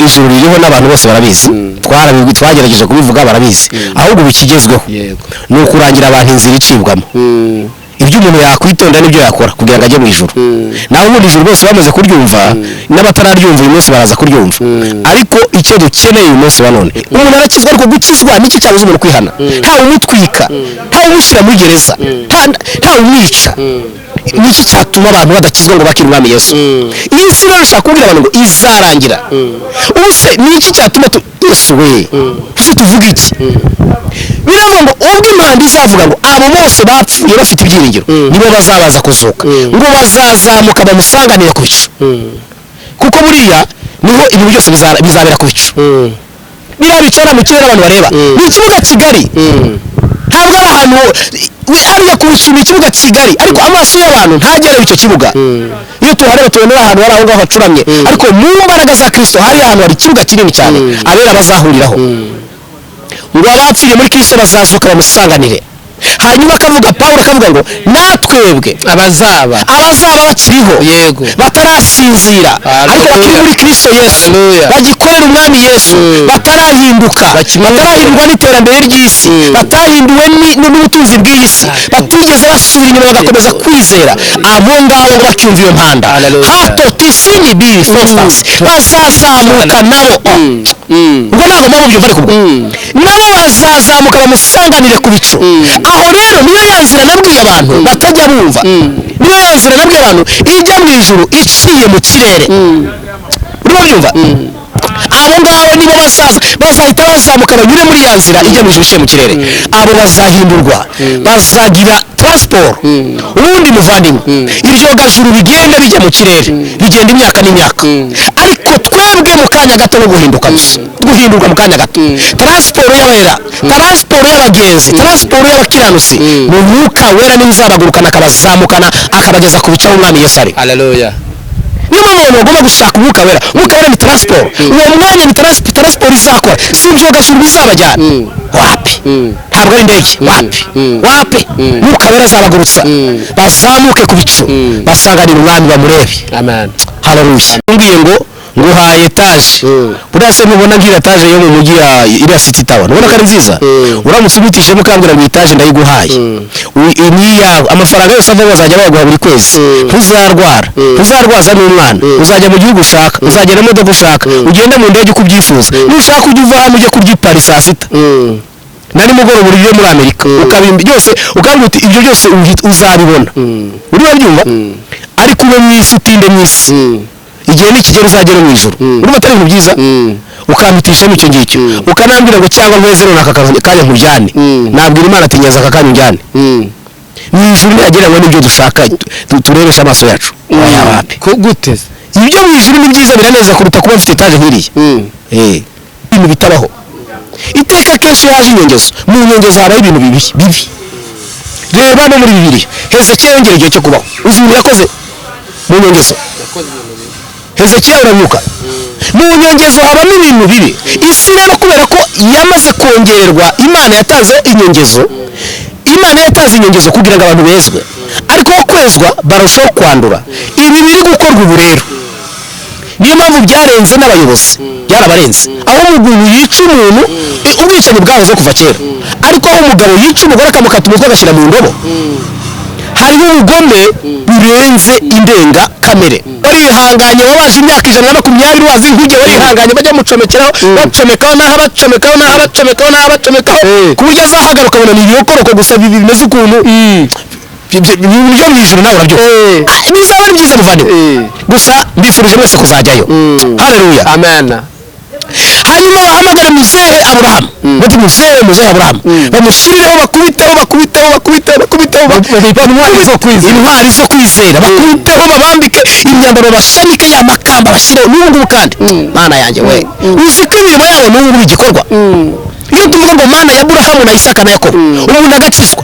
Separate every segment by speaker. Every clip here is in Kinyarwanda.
Speaker 1: ijuru ririho n'abantu bose barabizi twagerageje kubivuga barabizi ahubwo bikigezweho ni ukurangira abantu inzira icibwamo ibyo umuntu yakwitonda n'ibyo yakora kugira ngo ajye mu ijuru naho ubundi ijuru bose bamaze kuryumva n'abatararyumva uyu munsi baraza kuryumva ariko icyo dukeneye uyu munsi wa none umuntu arakizwa ariko gukizwa nicyo cyabuze umuntu kwihana ntawe umutwika ntawe umushyira muri gereza ntawe umwica niki cyatuma abantu badakizwa ngo bakire umwami Yesu iyi si rero ushaka kubwira abantu ngo izarangira ubuse niki cyatuma Yesu we tuvuga iki biravuga ngo ubwo impanda izavuga ngo abo bose bapfuye bafite ibyiringiro nibo bazabaza kuzuka ngo bazazamuka bamusanganire ku bicu kuko buriya niho ibintu byose bizabera ku bicu biriya bicara mu kirere abantu bareba ni ikibuga kigari ntabwo ari ahantu hariya ku bicu ni ikibuga kigari ariko amaso y'abantu ntagere icyo kibuga iyo tuhareba tubona ahantu hari aho ngaho hacuramye ariko mu mbaraga za Kristo hari ahantu hari ikibuga kinini cyane abera bazahuriraho ngo abapfiriye muri Kristo bazazuka bamusanganire hanyuma akavuga Pawulo akavuga ngo natwebwe abazaba bakiriho yego batarasinzira ariko bakiri muri Kristo Yesu bagikorera umwami Yesu batarahinduka batarahindurwa n'iterambere ry'isi batahinduwe n'ubutunzi bw'isi batigeze basubira inyuma bagakomeza kwizera abo ngabo ngo bacyumva iyo mpanda hato tisini biri fostance bazazamuka nabo ngo ntabwo mpamvu byumva ariko nabo bazazamuka bamusanganire ku bicu aho rero niyo yanzira nabwiye abantu batajya bumva niyo yanzira nabwiye abantu ijya mu ijuru iciye mu kirere urimo byumva abo ngabo nibo bazahita bazamuka banyure muri yanzira ijya mu ijuru iciye mu kirere abo bazahindurwa bazagira transport ubundi muvandimwe iryo gajuru bigenda bijya mu kirere bigenda imyaka n'imyaka ariko twebwe mu kanya gato no guhinduka gusa guhindurwa mu kanya gato transport y'abera transport y'abagenzi transport y'abakiranutsi mu mwuka wera n'ibizabagurukana akabazamukana akabageza ku bicaho umwami Yesu ari haleluya niba umuntu agomba gushaka umwuka wera ni transport uwo mwanya ni transport izakora si ibyo gajuru bizabajyana wapi ntabwo ari indege wapi mwuka wera azabagurutsa bazamuke ku bicu basanganira umwami bamurebe amen haleluya ngiye ngo nguhaye etaje burase ntubona ngira etaje yo mu mujyi iriya City Tower ubona ko ari nziza uramutse ubitishemo ukambwira ngo etaje ndayiguhaye niyawe amafaranga yose ava bazajya baguha buri kwezi ntuzarwaza n'umwana uzajya mu gihugu ushaka uzagera mu modoka ushaka ugende mu ndege uko ubyifuza nushaka ujya uva hano ujya kurya i Paris saa sita nari mugoroba uriye muri Amerika ukabimba byose ukambwira uti ibyo byose uzabibona uri babyumva ariko ube mu isi utinde mu isi igihe nikigera uzagera mu ijuru urumva atari ibintu byiza ukambitisha mu icyo ngicyo ukanambwira ngo cyangwa mweze runaka kanya nkujyane nabwira Imana ati nyaza akanya njyane mu ijuru ntiyagereranywa n'ibyo dushaka turebesha amaso yacu wapi
Speaker 2: ko guteze
Speaker 1: ibyo mu ijuru ni byiza biraneza kuruta kuba mfite etaje nk'iriya ibintu bitabaho iteka kenshi yaje inyongezo mu nyongezo habaho ibintu bibi reba no muri Bibiliya Hezekiya yongera igihe cyo kubaho uzi ibintu yakoze mu nyongezo Hezekiya urabyuka mu nyongezo habamo ibintu bibi isi rero kubera ko yamaze kongerwa Imana yatanze inyongezo kugira ngo abantu bezwe ariko kwezwa barushaho kwandura ibi biri gukorwa ubu rero niyo mpamvu byarenze n'abayobozi byarabarenze aho umuntu yica umuntu ubwicanyi bwahoze kuva kera ariko aho umugabo yica umugore akamukata umutwe agashyira mu ndobo hariho ubugome burenze indenga kamere warihanganye wabaje imyaka 120 wazi inkuge warihanganye bajya mucomekeraho bacomekaho ku buryo azahagaruka abona ni ibiyokoroko gusa bimeze ukuntu ibyo mu ijuru nawe urabyo bizaba ari byiza muvandimwe gusa mbifurije mwese kuzajyayo haleluya
Speaker 2: amen
Speaker 1: hanyuma bahamagara muzehe Aburahamu bati muzehe Aburahamu bamushyirireho bakubiteho intwari zo kwizera bakubiteho babambike imyambaro bashanike ya makamba bashyireho n'ubu kandi Mana yanjye we uzi ko imirimo yabo n'ubu bigikorwa iyo tuvuga ngo Mana ya Aburahamu na Isaka na Yakobo umuntu agakizwa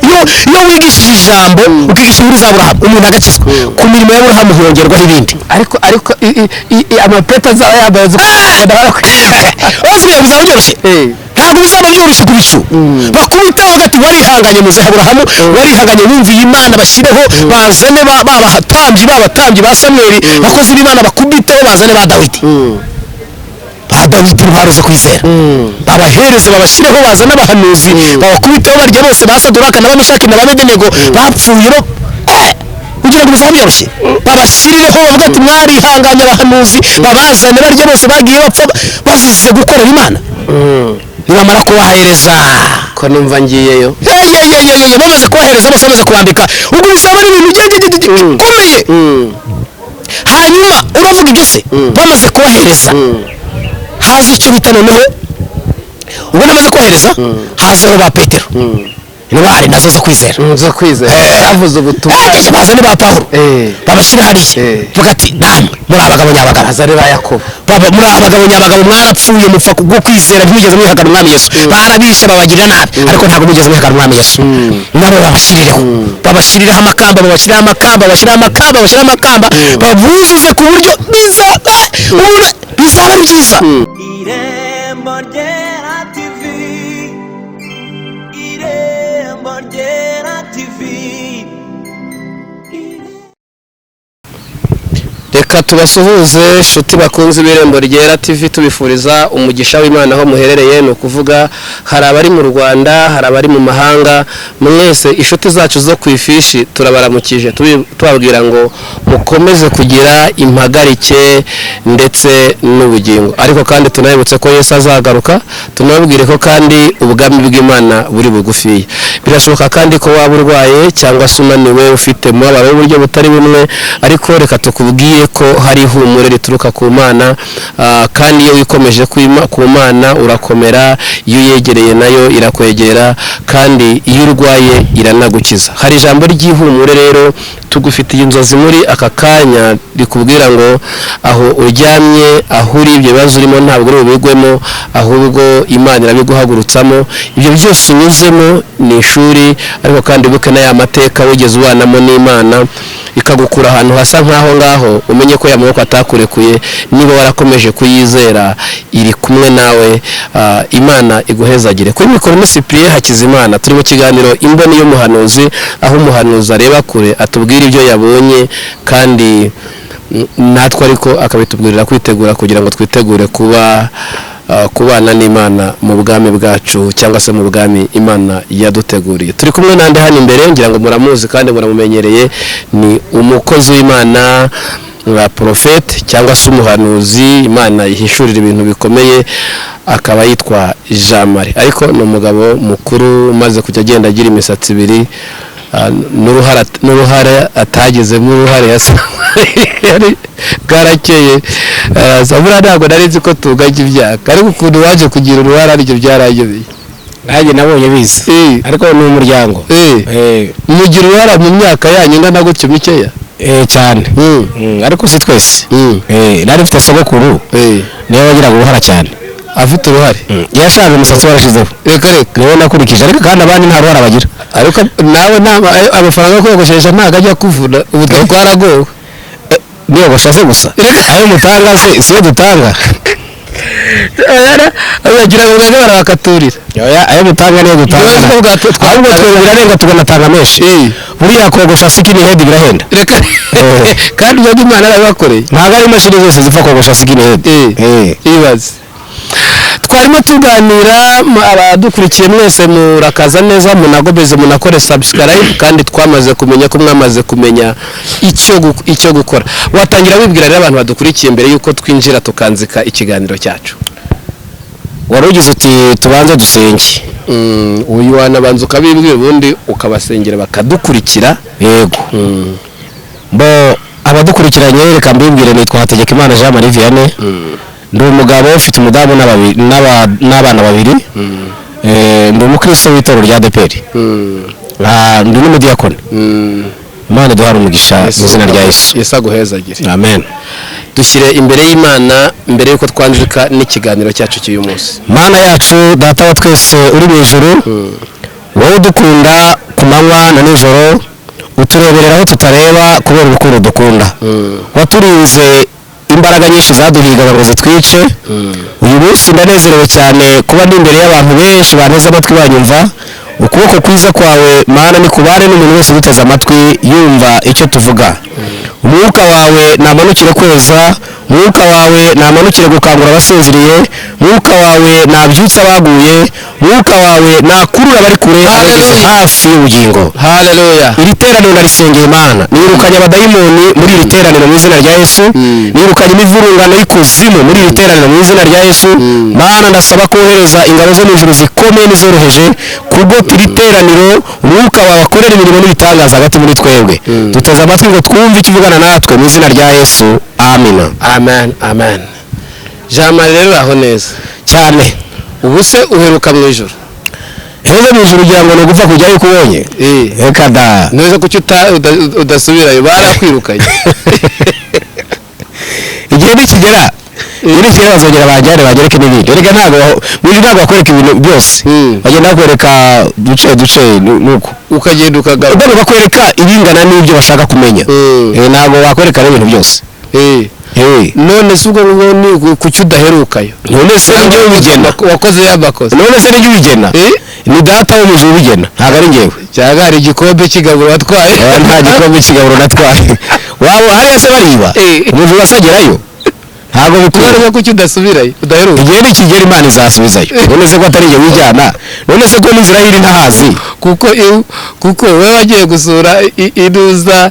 Speaker 1: iyo wigishije ijambo ukigisha inkuru za Aburahamu umuntu agakizwa ku mirimo ya Aburahamu hiyongerwaho ibindi
Speaker 2: ariko amapeta azaba yambaye
Speaker 1: basigaye bizaba byoroshye ntabwo bizaba byoroshye ku bicu bakubitaho hagati warihanganye muzehe Aburahamu warihanganye bumviye Imana bashyireho bazane babatambyi ba Samweli bakozi b'Imana bakubiteho bazane ba Dawidi intwaro zo kwizera babahereze babashyireho bazana abahanuzi babakubiteho barya bose basaduraka n'abameshaki n'ababedenego bapfuye kugira ngo bizaba byoroshye babashyirireho bavuga ati mwarihanganye abahanuzi babazane barya bose bagiye bapfa bazize gukorera Imana nibamara kubahereza
Speaker 2: ko numva ngiyeyo
Speaker 1: bamaze kubahereza bose bamaze kubambika ubwo bizaba ari ibintu bikomeye hanyuma uravuga ibyo se bamaze kubahereza haza icyo bita noneho ubwo namaze kubahereza hazaho ba Petero intwari nazo zo kwizera
Speaker 2: bavuze ubutumwa
Speaker 1: bazane ba Pawulo babashyira hariya vuga ati namwe muri abagabo nyabagabo
Speaker 2: bazane ba Yakobo
Speaker 1: muri abagabo nyabagabo mwarapfuye mupfa kubwo kwizera ntimugeze mwihakana umwami Yesu barabishe babagirira nabi ariko ntabwo mugeze mwihakana umwami Yesu nabo babashyirireho amakamba babuzuze ku buryo bizaba ari byiza.
Speaker 3: Irembo Ryera TV, Irembo Ryera TV.
Speaker 2: Reka tubasuhuze inshuti bakunze Irembo Ryera TV, tubifuriza umugisha w'Imana aho muherereye. Ni ukuvuga hari abari mu Rwanda, hari abari mu mahanga, mwese inshuti zacu zo ku ifishi turabaramukije tubabwira ngo mukomeze kugira impagarike ndetse n'ubugingo. Ariko kandi tunabibutse ko Yesu azagaruka, tunababwire ko kandi ubwami bw'Imana buri bugufiya. Birashoboka kandi ko waba urwaye cyangwa se unaniwe ufite umubabaro w'uburyo butari bumwe, ariko reka tukubwiye ko hari ihumure rituruka ku Mana, kandi iyo wikomeje ku Mana urakomera, iyo yegereye nayo irakwegera, kandi iyo urwaye iranagukiza. Hari ijambo ry'ihumure rero tugufitiye inzozi muri aka kanya rikubwira ngo aho uryamye, aho uri, ibyo bibazo urimo ntabwo uri bubigwemo, ahubwo Imana irabiguhagurutsamo. Ibyo byose unyuzemo ni ishuri, ariko kandi buke na ya mateka wigeze ubanamo n'Imana ikagukura ahantu hasa nk'aho ngaho, umenye ko yamaboko atakurekuye. Niba warakomeje kuyizera iri kumwe nawe, Imana iguhezagire. Kuri mikoro ni Cyprien Hakizimana, turi mu kiganiro Imboni y'umuhanuzi, aho umuhanuzi areba kure atubwira ibyo yabonye, kandi natwe ariko akabitubwirira kwitegura kugira ngo twitegure kubana n'Imana mu bwami bwacu, cyangwa se mu bwami Imana yaduteguriye. Turi kumwe nande hano imbere, ngira ngo muramuzi kandi muramumenyereye, ni umukozi w'Imana nka profete cyangwa se umuhanuzi Imana yihishurira ibintu bikomeye, akaba yitwa Jean Marie. Ariko ni umugabo mukuru umaze kujya agenda agira imisatsi ibiri, n'uruhare atagezemo uruhare yasa bwarakeye. Sabura ntabwo nari nzi ko tunganya imyaka, ariko ukuntu waje kugira uruhare aribyo byarangezeye.
Speaker 1: Nanjye nabonye bize ariko ni umuryango
Speaker 2: mugira uruhare mu myaka yanyu ingana gutyo mikeya
Speaker 1: cyane, ariko si twese. Nari mfite sogokuru niwe wagiraga uruhara cyane,
Speaker 2: afite uruhare
Speaker 1: yashaje umusatsi warashizeho.
Speaker 2: reka
Speaker 1: niwe nakurikije, ariko kandi abandi nta ruhara bagira.
Speaker 2: ariko nawe amafaranga yo kwiyogoshesha ntabwo ajya kuvuna, ubu twaragowe.
Speaker 1: Niyogosha se gusa ayo mutanga se siyo dutanga.
Speaker 2: bagira ngo bajye barabakaturira,
Speaker 1: ayo mutanga niyo dutanga, ahubwo twe birarenga tuganatanga menshi. buriya kogosha skinny head birahenda.
Speaker 2: reka kandi ibyo Imana yarabibakoreye,
Speaker 1: ntabwo ari imashini zose zipfa kogosha skinny head.
Speaker 2: ibaze. Twarimo tuganira, abadukurikiye mwese murakaza neza, munagobeze munakore subscribe, kandi twamaze kumenya ko mwamaze kumenya icyo gukora. Watangira wibwira rero abantu badukurikiye mbere yuko twinjira tukanzika ikiganiro cyacu.
Speaker 1: Wari ugize uti tubanze dusenge.
Speaker 2: Uyu wanabanza ukabibwira ubundi ukabasengera bakadukurikira.
Speaker 1: Yego. Bo abadukurikiranye reka mbibwire, nitwa Hategekimana Jean Marie Vianney. Ndi umugabo ufite umudamu n'abana babiri. Ndi umukristo w'itorero rya ADEPR. Ndi n'umudiyakoni. Imana duhara umugisha mu izina rya Yesu.
Speaker 2: Yesu aguhezagire.
Speaker 1: Amen.
Speaker 2: Dushyire imbere y'Imana mbere yuko twanzika n'ikiganiro cyacu cy'uyu munsi.
Speaker 1: Mana yacu, data wa twese uri mu ijuru, wowe udukunda ku manywa na nijoro, utureberera aho tutareba kubera urukundo dukunda. Waturinze imbaraga nyinshi zaduhigaga ngo zitwice. Uyu munsi ndanezerewe cyane kuba ndi imbere y'abantu benshi banteze amatwi banyumva. Ukuboko kwiza kwawe Mana ni kubane n'umuntu wese uduteze amatwi yumva icyo tuvuga. Umwuka wawe namanukire kweza, umwuka wawe namanukire gukangura abasinziriye, mwuka wawe nabyutsa abaguye, mwuka wawe nakurura abari kure abageze hafi y'ubugingo.
Speaker 2: haleluya.
Speaker 1: Iri teraniro narisengeye Imana, nirukanye abadayimoni muri iri teraniro mu izina rya Yesu, nirukanye imivurungano y'ikuzimu muri iri teraniro mu izina rya Yesu. Mana ndasaba kohereza ingabo zo mu ijuru zikomeye n'izoroheje kubwo iri teraniro, umwuka wawe akorera imirimo n'ibitangaza hagati muri twebwe. Duteze amatwi ngo twumve ikivugana natwe mu izina rya Yesu, amina.
Speaker 2: amen amen. jamari rero aho neza
Speaker 1: Cyane
Speaker 2: ubu se uheruka mu ijoro?
Speaker 1: heza mu ijuru ugira ngo ni ugupfa kujyayo uko ubonye. Reka da,
Speaker 2: neza kuki udasubirayo barakwirukanye?
Speaker 1: igihe nikigera bazongera bagereke n'ibindi. Erega ntabwo bakwereka ibintu byose, bagenda bakwereka duce nuko
Speaker 2: ukagenda ukagaruka
Speaker 1: bakwereka ibingana n'ibyo bashaka kumenya. Ntabwo bakwereka n'ibintu byose.
Speaker 2: none se ubwo ni kuki udaherukayo?
Speaker 1: None se n'ibyo ubigena
Speaker 2: wakoze y'amakosa?
Speaker 1: none se n'ibyo ubigena ni data wo mu ijuru ubigena, ntabwo ari njyewe.
Speaker 2: cyangwa hari igikombe cy'igaburo watwaye?
Speaker 1: nta gikombe cy'igaburo natwaye. waba hariya se bariba umuntu wasagerayo? ntabwo bikora.
Speaker 2: kuki udasubirayo udaheruka?
Speaker 1: igihe nikigera Imana izasubizayo. none se ko atari njye wijyana? none se ko n'inzira y'iri ntahazi?
Speaker 2: kuko wowe wagiye gusura iduza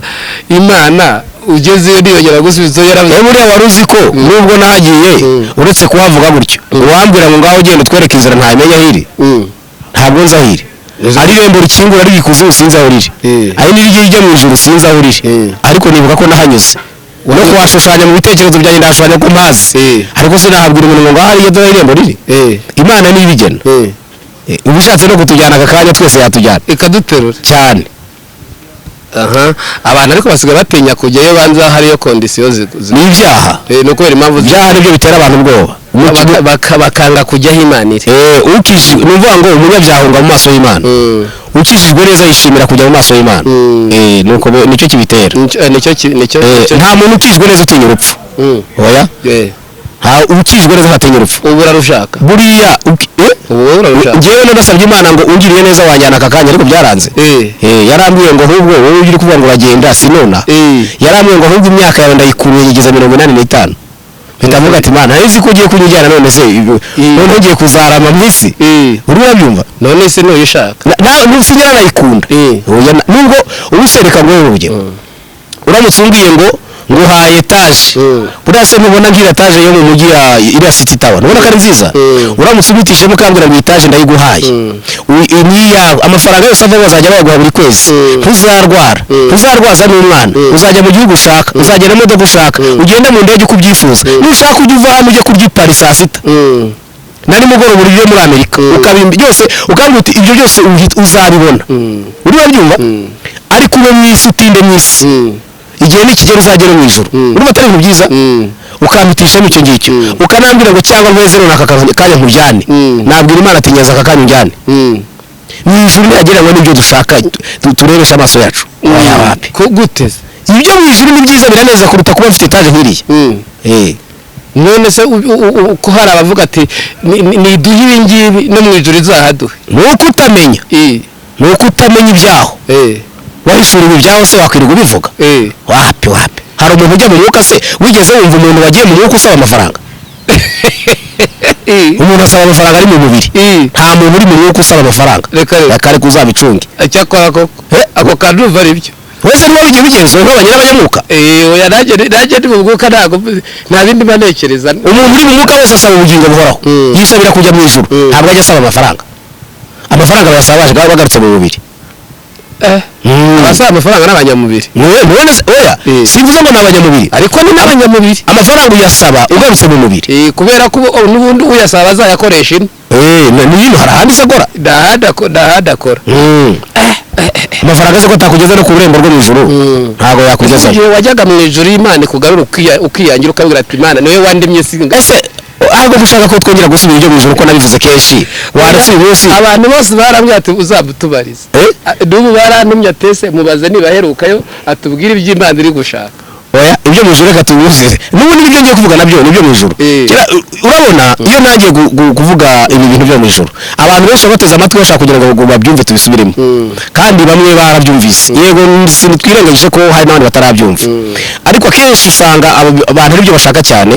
Speaker 2: Imana, ugezeyo niyongera gusubizayo yaravuze.
Speaker 1: buriya wari uzi ko nubwo nahagiye uretse kuhavuga gutyo uwambwira ngo ngaho ugenda utwereka inzira ntayimenya aho iri? ntabwo nzi aho iri. ari irembo rikingura riri ikuzimu sinzi aho riri, ari n'irigiye rijya mu ijuru sinzi aho riri, ariko nibuka ko nahanyuze. no kuhashushanya mu bitekerezo byanjye ndahashushanya ko mpazi, ariko sinahabwira umuntu ngo ngaho hariya dore irembo riri. Imana niyo ibigena. uba ushatse no kutujyana aka kanya twese yatujyana
Speaker 2: ikaduterura
Speaker 1: cyane.
Speaker 2: abantu ariko basigaye batinya kujyayo, banza hariyo kondisiyo
Speaker 1: ni ibyaha.
Speaker 2: ni ukubera impamvu
Speaker 1: ibyaha nibyo bitera abantu ubwoba,
Speaker 2: bakanga kujyaho Imana iri.
Speaker 1: ukijijwe ni ukuvuga ngo umunyabyaha ahunga mu maso y'Imana, ukijijwe neza yishimira kujya mu maso y'Imana. nicyo kibitera. nta muntu ukijijwe neza utinya urupfu. oya, ukijijwe neza ntatinya urupfu.
Speaker 2: ubu urarushaka
Speaker 1: buriya njyewe nadasabye Imana ngo ungiriye neza wanjyana aka kanya, ariko byaranze. yarambwiye ngo ahubwo wowe uri kuvuga ngo uragenda sinona, yarambwiye ngo ahubwo imyaka yawe ndayikuruye yigeze 85. ndavuga ati Imana nzi ko ugiye kunyijyana, none se none ugiye kuzarama mu isi? uri wabyumva?
Speaker 2: none se ntuyishaka?
Speaker 1: nsinyira nayikunda. nubwo ubusereka ngo urugero uramutse umbwiye ngo nguhaye etaje, buriya se mubona nk'iriya etaje yo mu mujyi iriya City Tower ubona ko ari nziza? uramutse ubitishemo ukambwira ngo etaje ndayiguhaye, niyawe amafaranga yose ava bazajya bayaguha buri kwezi, ntuzarwara, ntuzarwaza n'umwana, uzajya mu gihugu ushaka, uzagenda mu modoka ushaka, ugende mu ndege uko ubyifuza, nushaka ujya uva hano ujye kurya i Paris saa sita na nimugoroba uri muri Amerika, ukabimba byose ukambwira uti ibyo byose uzabibona. uri wabyumva? ariko ube mu isi utinde mu isi, igihe nikigera uzagera mu ijuru. urumva atari ibintu byiza? ukampitishamo icyo ngicyo, ukanambwira ngo cyangwa nkweze runaka kanya nkujyane, nabwira Imana ati nyaza aka kanya unjyane mu ijuru, ntiyagira ngo nibyo dushaka turebesha amaso yacu.
Speaker 2: ko guteze
Speaker 1: ibyo mu ijuru ni byiza, biraneza kuruta kuba mfite etaje nk'iriya.
Speaker 2: none se ko hari abavuga ati niduhe ibi ngibi no mu ijuru izahaduhe?
Speaker 1: ni uko utamenya, ni uko utamenya ibyaho. wahishuriwe ibyaho se wakwirirwa ubivuga? wapi. hari umuntu ujya mu mwuka se? wigeze wumva umuntu wagiye mu mwuka usaba amafaranga? umuntu asaba amafaranga ari mu mubiri, nta muntu uri mu mwuka usaba amafaranga. reka uzabicunge.
Speaker 2: cyakora ako kantu uva ari byo
Speaker 1: wese niba bigiye bigenzura nk'abanyira abanyamwuka.
Speaker 2: nanjye ndi mu mwuka nta bindi banekereza.
Speaker 1: umuntu uri mu mwuka wese asaba ubugingo buhoraho, yisabira kujya mu ijuru, ntabwo ajya asaba amafaranga. amafaranga bayasaba baje bagarutse mu mubiri.
Speaker 2: abasaba amafaranga n'abanyamubiri.
Speaker 1: none se oya, simvuze ngo ni abanyamubiri, ariko ni n'abanyamubiri. amafaranga uyasaba ugarutse mu mubiri,
Speaker 2: kubera ko n'ubundi uyasaba azayakoresha ino.
Speaker 1: ni hino hari ahandi se akora?
Speaker 2: ndahandi akora.
Speaker 1: amafaranga se ko atakugeza no ku burembo rwo mu ijuru, ntabwo yakugezayo.
Speaker 2: igihe wajyaga mu ijuru y'Imana ikugarura ukiyangira ukabwira ati Imana niwe wandemye singa.
Speaker 1: ese ahubwo gushaka ko twongera gusubira ibyo mu ijuru ko nabivuze kenshi, waretse uyu munsi
Speaker 2: abantu bose barambwira ati uzabutubariza. n'ubu barantumye atese mubaze niba aherukayo atubwire iby'Imana iri gushaka.
Speaker 1: oya ibyo mu ijuru reka tubibuze n'ubundi ibyo ngiye kuvuga nabyo nibyo mu ijuru urabona iyo nagiye kuvuga ibi bintu byo mu ijuru abantu benshi bateze amatwi bashaka kugira ngo babyumve tubisubiremo kandi bamwe barabyumvise yego twirengagije ko hari n'abandi batarabyumva ariko akenshi usanga abantu aribyo bashaka cyane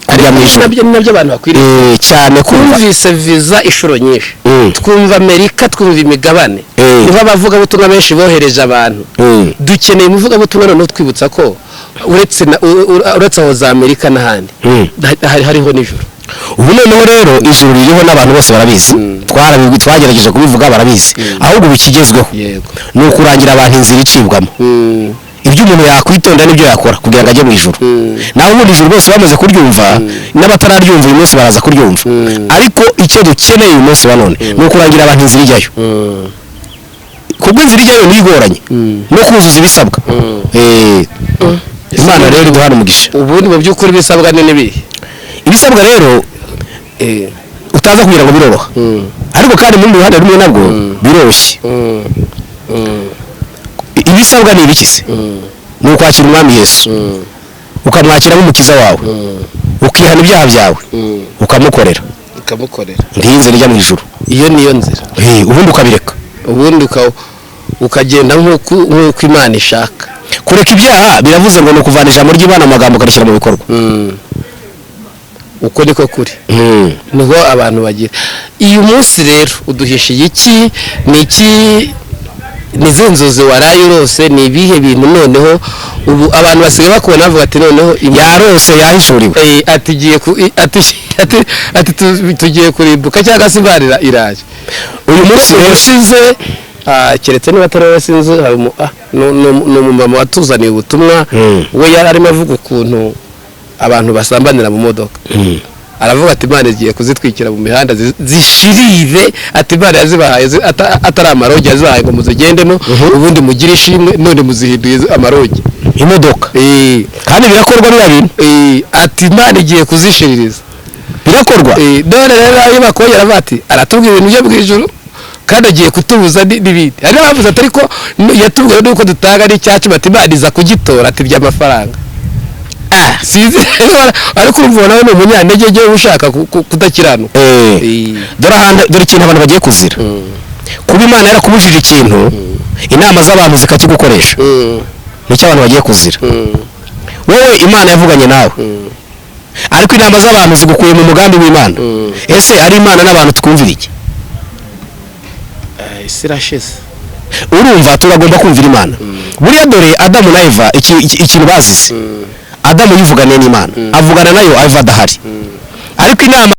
Speaker 1: kujya mu ijuru
Speaker 2: nabyo abantu bakwiriye
Speaker 1: cyane
Speaker 2: kumvise visa inshuro nyinshi twumva Amerika twumva imigabane niho abavugabutumwa benshi bohereje abantu dukeneye umuvugabutumwa noneho twibutsa ko uretse aho za Amerika n'ahandi hariho n'ijuru.
Speaker 1: ubu noneho rero ijuru ririho n'abantu bose barabizi twagerageje kubivuga barabizi ahubwo bikigezweho ni ukurangira abantu inzira icibwamo ibyo umuntu yakwitonda n'ibyo yakora kugira ngo ajye mu ijuru naho ubundi ijuru bose bamaze kuryumva n'abatararyumva uyu munsi baraza kuryumva ariko icyo dukeneye uyu munsi wa none ni ukurangira abantu inzira ijyayo kubwo inzira ijyayo ntigoranye no kuzuza ibisabwa Imana rero duhana umugisha
Speaker 2: ubundi mu by'ukuri ibisabwa ni nibihe
Speaker 1: ibisabwa rero utaza kugira ngo biroroha ariko kandi muri ruhande rumwe nabwo biroroshye ibisabwa ni ibikise ni ukwakira umwami Yesu ukamwakira nk'umukiza wawe ukihana ibyaha byawe ukamukorera ntihinzira ijya mu ijuru
Speaker 2: iyo niyo nzira
Speaker 1: ubundi ukabireka
Speaker 2: ubundi ukagenda nk'uko Imana ishaka
Speaker 1: kureka ibyaha biravuze ngo ni ukuvana ijambo ry'Imana amagambo ukarishyira mu bikorwa
Speaker 2: uko niko kuri niho abantu bagira uyu munsi rero uduhishiye iki nize nzozi waraye urose ni ibihe bintu noneho ubu abantu basigaye bakubona bavuga ati noneho
Speaker 1: yarose yahishuriwe
Speaker 2: ati tugiye kurimbuka cyangwa se Imana iraje
Speaker 1: uyu munsi
Speaker 2: ushize keretse niba atari sinzi ni umumama watuzaniye ubutumwa we yari arimo avuga ukuntu abantu basambanira mu modoka aravuga ati Imana igiye kuzitwikira mu mihanda zishirire ati Imana yazibahaye atari amarogi yazibahaye ngo muzigendemo ubundi mugire ishimwe none muzihinduye amarogi
Speaker 1: imodoka kandi birakorwa biriya bintu
Speaker 2: ati Imana igiye kuzishiririza
Speaker 1: birakorwa
Speaker 2: none rero ayo bakongera aravuga ati aratubwira ibintu byo mu ijuru kandi agiye kutubuza n'ibindi hari n'abavuze ati ariko yatubwiye nuko dutanga n'icyacu bati Imana iza kugitora ati by'amafaranga sinzi ariko urumva nawe ni umunyantege ngewe ushaka kudakiranuka
Speaker 1: dore ikintu abantu bagiye kuzira kuba Imana yarakubujije ikintu inama z'abantu zikakigukoresha nicyo abantu bagiye kuzira wowe Imana yavuganye nawe ariko inama z'abantu zigukuye mu mugambi w'Imana ese ari Imana n'abantu twumvira iki
Speaker 2: isi irashize
Speaker 1: urumva turagomba kumvira Imana buriya dore Adamu na Eva ikintu bazize Adamu yivugane n'Imana avugana nayo Eva adahari ariko inama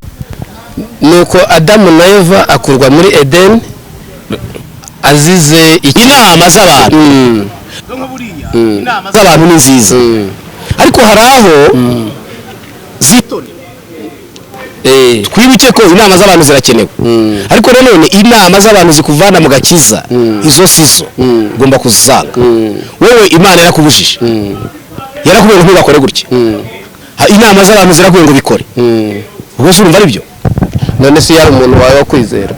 Speaker 2: nuko Adamu na Eva akurwa muri Eden azize
Speaker 1: inama z'abantu inama z'abantu ni nziza ariko hari aho zitone twibuke ko inama z'abantu zirakenewe ariko nanone inama z'abantu zikuvana mu gakiza izo sizo ugomba kuzisanga wowe Imana yarakubujije yarakubwiye ngo ntugakore gutya inama z'abantu zirakubwiye ngo bikore ubwo se urumva ari byo
Speaker 2: none se yari umuntu wawe wo kwizerwa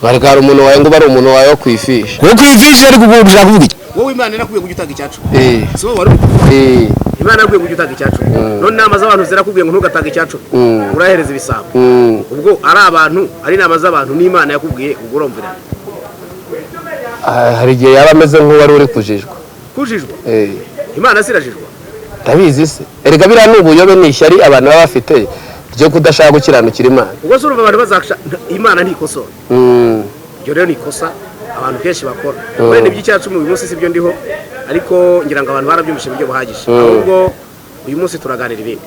Speaker 2: hari umuntu wawe ngo bari umuntu wawe wo kwifisha
Speaker 1: wo kwifisha ariko ubwo ushaka kuvuga iki
Speaker 4: wowe Imana yarakubwiye ngo ujye icyacu so wari Imana yarakubwiye ngo ujye utanga icyacu none inama z'abantu zirakubwiye ngo ntugatange icyacu urahereza ibisabo ubwo ari abantu ari inama z'abantu n'Imana yakubwiye ubwo urumvira
Speaker 2: hari igihe yaba ameze nk'uwari uri kujijwa
Speaker 4: Imana sirajijwa
Speaker 2: ndabizi se erega biriya ni ubuyobe n'ishyari abantu baba bafite ryo kudashaka gukiranukira Imana
Speaker 4: ubwo se urumva abantu bazakisha Imana ntikosora ibyo rero ni ikosa abantu kenshi bakora muri n'iby'icyacu mu munsi sibyo ndiho ariko ngira ngo abantu barabyumvishe buryo buhagije ahubwo uyu munsi turaganira ibindi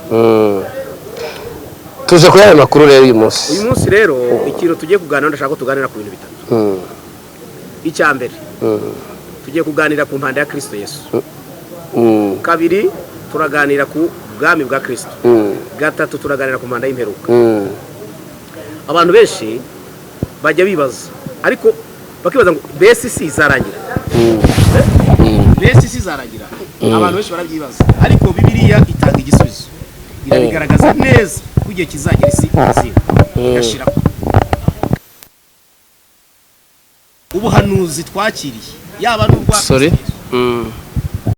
Speaker 2: tuje kuri aya makuru rero uyu munsi
Speaker 4: rero ikintu tugiye kuganira ndashaka ko tuganira ku bintu bitatu icya mbere tugiye kuganira ku mpanda ya Kristo Yesu kabiri turaganira ku bwami bwa Kristo gatatu turaganira ku mpanda y'imperuka abantu benshi bajya bibaza ariko bakibaza ngo bese isi izarangira abantu benshi barabyibaza ariko Bibiliya itanga igisubizo irabigaragaza neza ko igihe kizagera isi igashiraho ubuhanuzi twakiriye yaba n'ubwa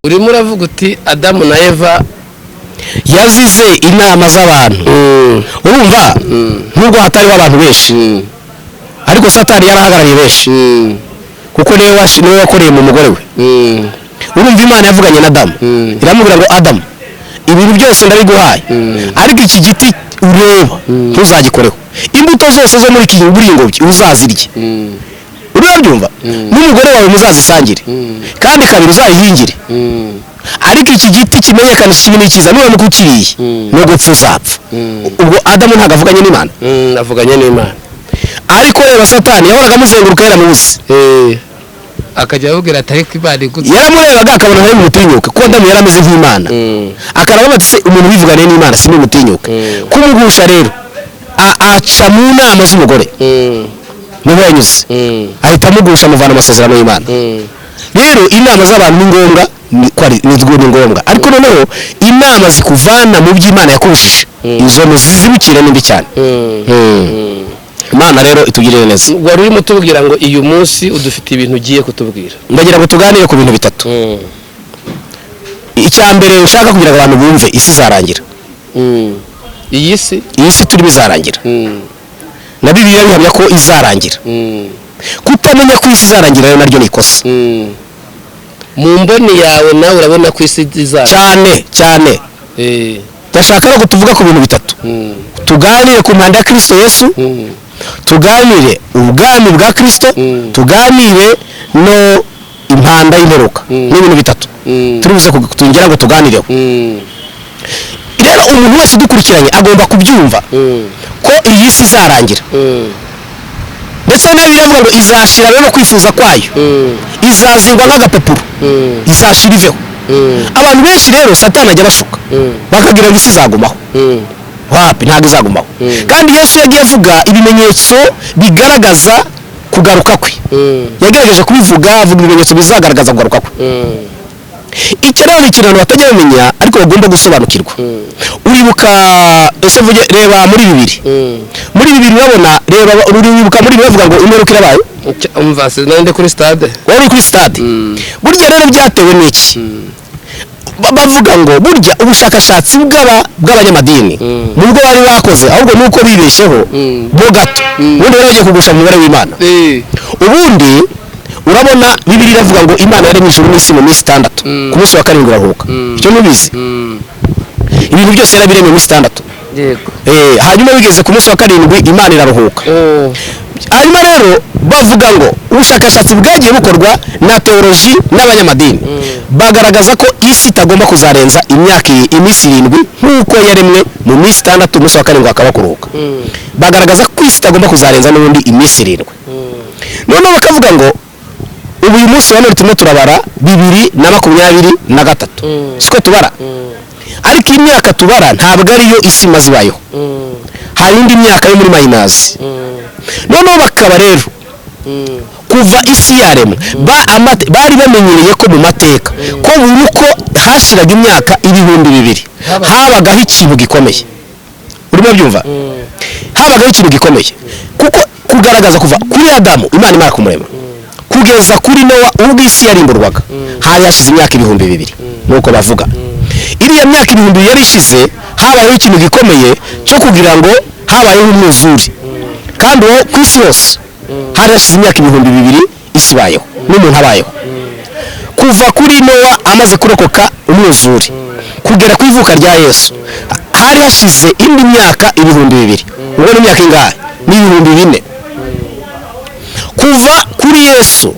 Speaker 2: urimo uravuga uti Adamu na Eva
Speaker 1: yazize inama z'abantu urumva nubwo hatariho abantu benshi ariko Satani yarahagarariye benshi kuko niwe wakoreye mu mugore we urumva Imana yavuganye na Adamu iramubwira ngo Adamu ibintu byose ndabiguhaye ariko iki giti ureba ntuzagikoreho imbuto zose zo muri iki buringobyi uzazirye urabyumva n'umugore wawe muzazisangire kandi kabiri uzayihingire ariko iki giti kimenyekana ikibi n'ikiza niba mukukiriye no gupfa uzapfa ubwo Adamu ntabwo avuganye n'Imana
Speaker 2: avuganye n'Imana
Speaker 1: ariko reba Satani yahoraga amuzenguruka yaramubuze
Speaker 2: akajya abubwira ati ariko Imana igutse
Speaker 1: yaramurebaga akabona ntari mutinyuka kuko Adamu yarameze nk'Imana akaravuga ati se umuntu wivuganiye n'Imana si mutinyuka kumugusha rero aca mu nama z'umugore niho yanyuze ahita amugusha amuvana amasezerano y'Imana rero inama z'abantu ni ngombwa ni ngombwa ariko noneho inama zikuvana mu by'Imana yakubujije izo zizibukire n'indi cyane Imana rero itugirire neza
Speaker 2: wari urimo tubwira ngo uyu munsi udufite ibintu ugiye kutubwira
Speaker 1: ndagira ngo tuganire ku bintu bitatu icya mbere ushaka kugira ngo abantu bumve isi izarangira
Speaker 2: iyi si
Speaker 1: turimo izarangira na Bibiliya bihamya ko izarangira kutamenya ko isi izarangira rero naryo ni ikosa
Speaker 2: mu mboni yawe nawe urabona ko isi izarangira
Speaker 1: cyane ndashaka no kutuvuga ku bintu bitatu tuganire ku mpanda ya Kristo Yesu tuganire ubwami bwa Kristo tuganire no impanda y'imperuka n'ibintu bitatu turibuze kugira ngo tuganireho rero umuntu wese udukurikiranye agomba kubyumva ko iyi si izarangira ndetse nawe biravuga ngo izashira rero kwifuza kwayo izazingwa nk'agapapuro izashira iveho abantu benshi rero Satani ajya bashuka bakagira ngo isi izagumaho wapi ntabwo izagumaho kandi Yesu yagiye avuga ibimenyetso bigaragaza kugaruka kwe yagerageje kubivuga avuga ibimenyetso bizagaragaza kugaruka kwe icyo rero ni ikintu abantu batajya bamenya ariko bagomba gusobanukirwa uribuka ese reba muri bibiri urabona reba uribuka muri bibiri bavuga ngo imperuka irabaye
Speaker 2: umva se nande kuri stade
Speaker 1: wari kuri stade burya rero byatewe n'iki bavuga ngo burya ubushakashatsi bw'abanyamadini nubwo bari bakoze ahubwo nuko bibeshyeho bo gato ubundi bari bagiye kugusha mu mubare w'Imana ubundi urabona Bibiliya iravuga ngo Imana yaremye ijuru n'isi mu minsi 6 ku munsi wa 7 iraruhuka icyo nubizi ibintu byose yarabiremye mu minsi 6
Speaker 2: yego
Speaker 1: hanyuma bigeze ku munsi wa 7 Imana iraruhuka hanyuma rero bavuga ngo ubushakashatsi bwagiye bukorwa na teoloji n'abanyamadini bagaragaza ko isi itagomba kuzarenza iminsi 7 nk'uko yaremwe mu minsi 6 umunsi wa 7 akaba kuruhuka bagaragaza ko isi itagomba kuzarenza n'ubundi iminsi 7 noneho bakavuga ngo ubu uyu munsi wa none turimo turabara 2023 siko tubara ariko imyaka tubara ntabwo ariyo isi maze ibayeho hari indi myaka yo muri mayinazi noneho bakaba rero kuva isi yaremwe bari bamenyereye ko mu mateka ko buri uko hashiraga imyaka 2,000 habagaho ikintu gikomeye urimo byumva habagaho ikintu gikomeye kuko kugaragaza kuva kuri Adamu Imana imara kumurema kugeza kuri Nowa ubwo isi yarimburwaga hari hashize imyaka 2,000 nuko bavuga iriya myaka 2,000 yari ishize habayeho ikintu gikomeye cyo kugira ngo habayeho umwuzure kandi wo ku isi yose hari hashize imyaka 2,000 isi bayeho n'umuntu abayeho kuva kuri Nowa amaze kurokoka umwuzure kugera ku ivuka rya Yesu hari hashize indi myaka 2,000 ubwo ni imyaka ingahe ni 4,000 kuva kuri Yesu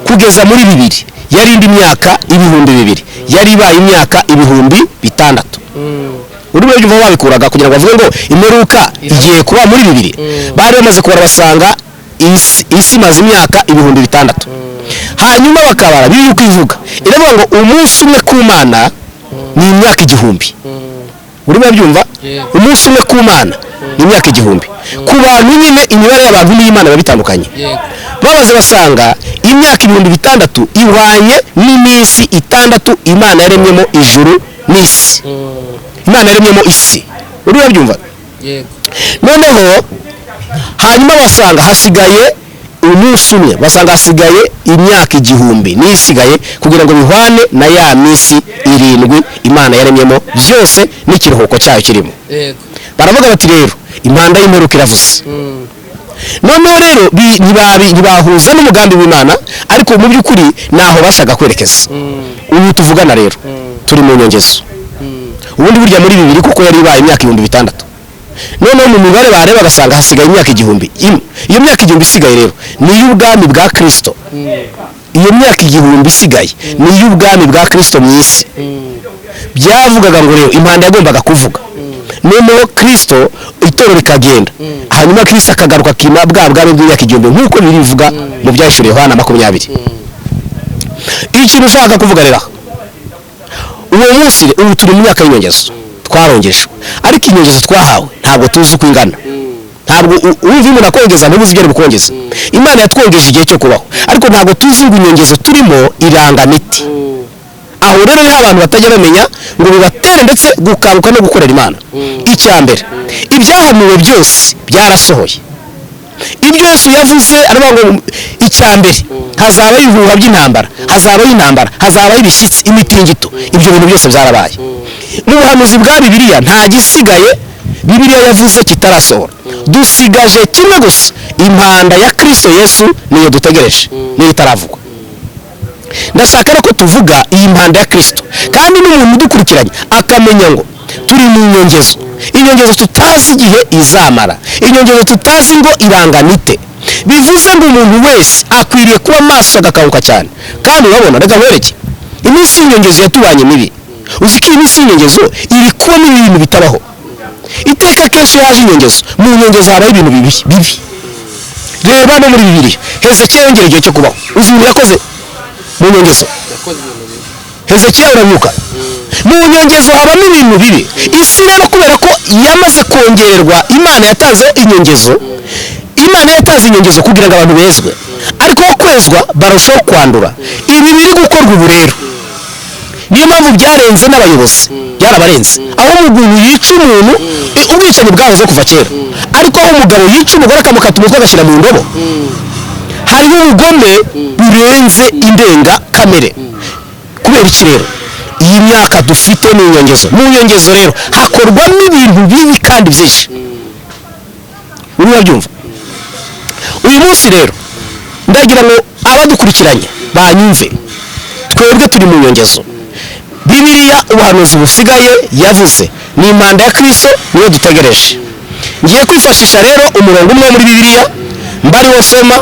Speaker 1: kugeza muri 2 yari indi myaka 2,000 yari ibaye imyaka 6,000 urumwe byumva babikuraga kugira ngo bavuge ngo imperuka igiye kuba muri 2 bari bamaze kubara basanga isi maze imyaka 6,000 hanyuma bakabara biri kwivuga iravuga ngo umunsi umwe ku Mana ni imyaka 1,000 urumwe byumva umunsi umwe ku Mana ni imyaka 1,000 ku bantu nyine imibare y'abantu n'Imana babitandukanye babaze basanga imyaka 6,000 ihwanye n'iminsi 6 Imana yaremyemo ijuru n'isi Imana yaremyemo isi urumwe byumva noneho hanyuma basanga hasigaye umunsi umwe basanga hasigaye imyaka 1000 n'isigaye kugira ngo bihwane na ya minsi 7 Imana yaremyemo byose n'ikiruhuko cyayo kirimo. Baravuga bati rero impanda y'imperuka iravuze. Noneho rero ntibahuza n'umugambi w'Imana, ariko mu by'ukuri naho bashaka kwerekeza. Ubu tuvugana rero turi mu nyongezo. Ubundi burya muri bibiri kuko yari ibaye imyaka 6,000. Noneho mu mibare bareba basanga hasigaye imyaka 1000. Iyo myaka 1000 isigaye rero ni y'ubwami bwa Kristo. Iyo myaka 1000 isigaye ni y'ubwami bwa Kristo mu isi. Byavugaga ngo rero impanda yagombaga kuvuga. Noneho Kristo itorero rikagenda, hanyuma Kristo akagaruka kima bwa bwami bw'imyaka 1000 nk'uko birivuga mu byahishuriye Yohana 20. Ikintu ushaka kuvuga rero uwo munsi ubu turi mu myaka y'inyongezo twarongeje, ariko inyongezo twahawe ntabwo tuzi uko ingana. Ntabwo uzi umuntu akongeza ntubuzi igere bukongeza. Imana yatwongeje igihe cyo kubaho, ariko ntabwo tuzi ngo inyongezo turimo irangana iti. Aho rero niho abantu batajya bamenya ngo bibatere ndetse gukanguka no gukorera Imana. Icyambere ibyahanuwe byose byarasohoye. Ibyo Yesu yavuze aravuga ngo icyambere hazabaho ibihuha by'intambara, hazabaho intambara, hazabaho ibishyitsi, imitingito. Ibyo bintu byose byarabaye. Mu buhanuzi bwa Bibiliya nta gisigaye Bibiliya yavuze kitarasohora. Dusigaje kimwe gusa, impanda ya Kristo Yesu niyo dutegereje, niyo itaravugwa. Ndashaka ko tuvuga iyi impanda ya Kristo, kandi n'umuntu udukurikiranye akamenya ngo turi mu nyongezo. Inyongezo tutazi igihe izamara, inyongezo tutazi ngo iranganite. Bivuze ngo umuntu wese akwiriye kuba maso agakanguka cyane. Kandi urabona reka mwereke iminsi y'inyongezo yatubanye mibi. Uzikira iminsi y'inyongezo iri kuba n'ibintu bitabaho. Iteka kenshi yaje inyongezo, mu nyongezo habaho ibintu bibi. Reba no muri Bibiliya Hezekiya yongera igihe cyo kubaho, uzi ibintu yakoze mu nyongezo. Hezekiya uramuka mu nyongezo habamo ibintu bibi. Isi rero kubera ko yamaze kongerwa, Imana yatanze inyongezo. Imana yatanze inyongezo kugira ngo abantu bezwe, ariko kwezwa barushaho kwandura. Ibi biri gukorwa ubu rero niyo mpamvu byarenze n'abayobozi, byarabarenze. Aho umuntu yica umuntu, ubwicanyi bwahoze kuva kera, ariko aho umugabo yica umugore akamukata umutwe agashyira mu ndobo, hariho ubugome burenze indenga kamere. Kubera iki rero iyi myaka dufite mu nyongezo? Mu nyongezo rero hakorwamo ibintu bibi kandi byinshi. Urabyumva? Uyu munsi rero ndagira ngo abadukurikiranye banyumve, twebwe turi mu nyongezo. Bibiliya ubuhanuzi busigaye yavuze ni impanda ya Kristo niyo dutegereje. Ngiye kwifashisha rero umurongo umwe muri Bibiliya mbariho soma,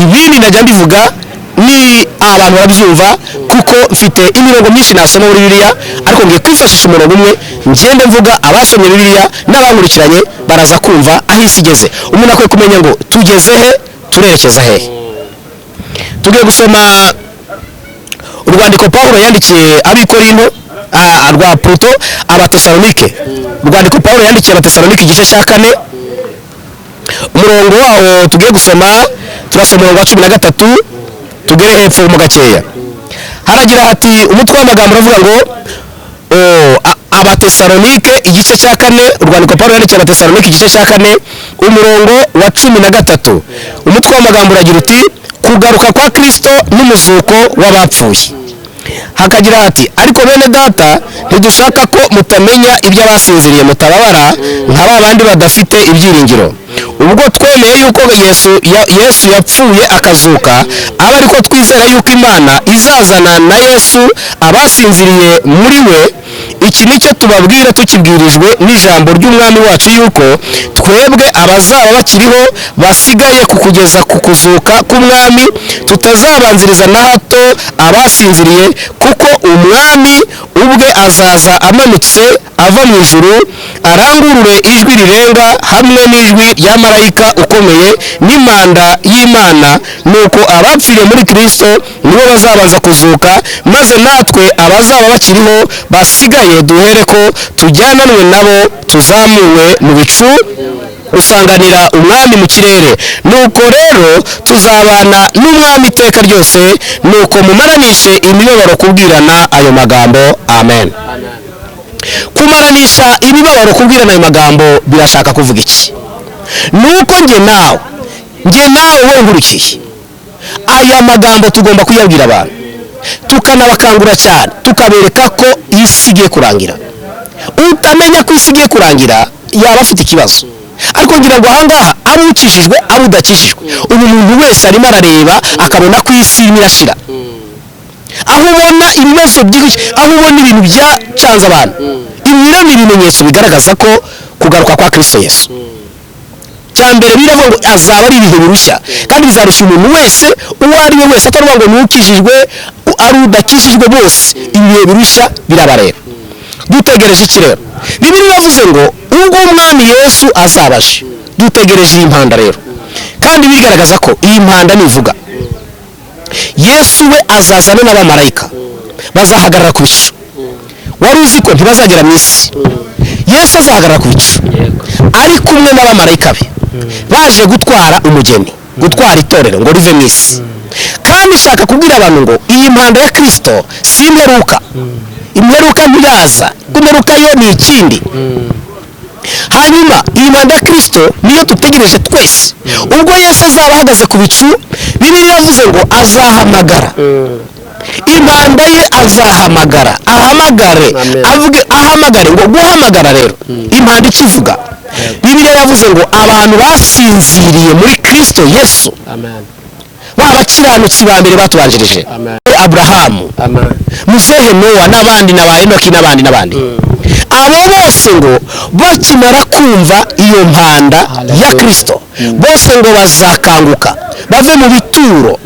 Speaker 1: ibindi ndajya mbivuga ni abantu babyumva kuko mfite imirongo myinshi nasoma muri Bibiliya, ariko ngiye kwifashisha umurongo umwe ngende mvuga. Abasomye Bibiliya n'abankurikiranye baraza kumva aho isi igeze. Umuntu akwiye kumenya ngo tugeze he, turerekeza he. Tugiye gusoma urwandiko Pawulo yandikiye ab'Ikorinto rwa Pluto Abatesalonike. Urwandiko Pawulo yandikiye Abatesalonike igice cya 4 umurongo waho tugiye gusoma. Turasoma umurongo wa 13 tugere hepfo mu gakeya. Haragira hati umutwe w'amagambo uravuga ngo Abatesalonike igice cya 4. Urwandiko Pawulo yandikiye Abatesalonike igice cya 4 umurongo wa 13. Umutwe w'amagambo uragira uti kugaruka kwa Kristo n'umuzuko w'abapfuye. Hakagira hati ariko bene data ntidushaka ko mutamenya iby'abasinziriye mutababara nk'aba bandi badafite ibyiringiro. Ubwo twemeye yuko Yesu yapfuye akazuka, aba ariko twizera yuko Imana izazana na Yesu abasinziriye muri we. Iki nicyo tubabwira tukibwirijwe n'ijambo ry'umwami wacu yuko twebwe abazaba bakiriho basigaye kugeza ku kuzuka k'umwami tutazabanziriza na hato abasinziriye, kuko umwami ubwe azaza amanutse ava mu ijuru arangurure ijwi rirenga hamwe n'ijwi rya marayika ukomeye n'impanda y'Imana, nuko abapfiriye muri Kristo nibo bazabanza kuzuka, maze natwe abazaba bakiriho basigaye duhere ko tujyananwe nabo tuzamuwe mu bicu gusanganira umwami mu kirere. Nuko rero tuzabana n'umwami iteka ryose, nuko mumaranishe imibabaro kubwirana ayo magambo. Amen. Kumaranisha imibabaro kubwirana ayo magambo birashaka kuvuga iki? Nuko njye nawe wowe nkurikiye aya magambo tugomba kuyabwira abantu tukanabakangura cyane tukabereka ko isi igiye kurangira. Utamenya ko isi igiye kurangira yaba afite ikibazo, ariko ngira ngo ahangaha ari ukishijwe ari udakishijwe ubu muntu wese arimo arareba akabona ko isi irimo irashira, aho ubona ibibazo byinshi, aho ubona ibintu byacanze abantu. Ibi ni ibimenyetso bigaragaza ko kugaruka kwa Kristo Yesu cyambere biravuga ngo azaba ari ibihe birushya, kandi bizarushya umuntu wese uwo ari we wese, atari ngo nukishijwe ari udakishijwe, bose ibihe birushya birabareba. Dutegereje iki rero? Bibiliya yavuze ngo ubwo umwami Yesu azabaje, dutegereje iyi mpanda rero, kandi bigaragaza ko iyi mpanda nivuga Yesu we azazana n'abamarayika bazahagarara ku bicu. Wari uzi ko ntibazagera mu isi, Yesu azahagarara ku bicu ari kumwe n'abamarayika be baje gutwara umugeni, gutwara itorero ngo rive mu isi. Kandi shaka kubwira abantu ngo iyi mpanda ya Kristo si imperuka. Imperuka ntiraza, imperuka yo ni ikindi. Hanyuma iyi mpanda ya Kristo niyo dutegereje twese. Ubwo Yesu azaba ahagaze ku bicu, Bibiliya yavuze ngo azahamagara, impanda ye azahamagara, ahamagare, avuge ahamagare. Ngo guhamagara rero impanda ikivuga, Bibiliya yavuze ngo abantu basinziriye muri Kristo Yesu, babakiranutsi ba mbere batubanjirije, Aburahamu, Muzehe Nowa n'abandi na ba Henoki n'abandi, abo bose ngo bakimara kumva iyo mpanda ya Kristo, bose ngo bazakanguka bave mu bituro.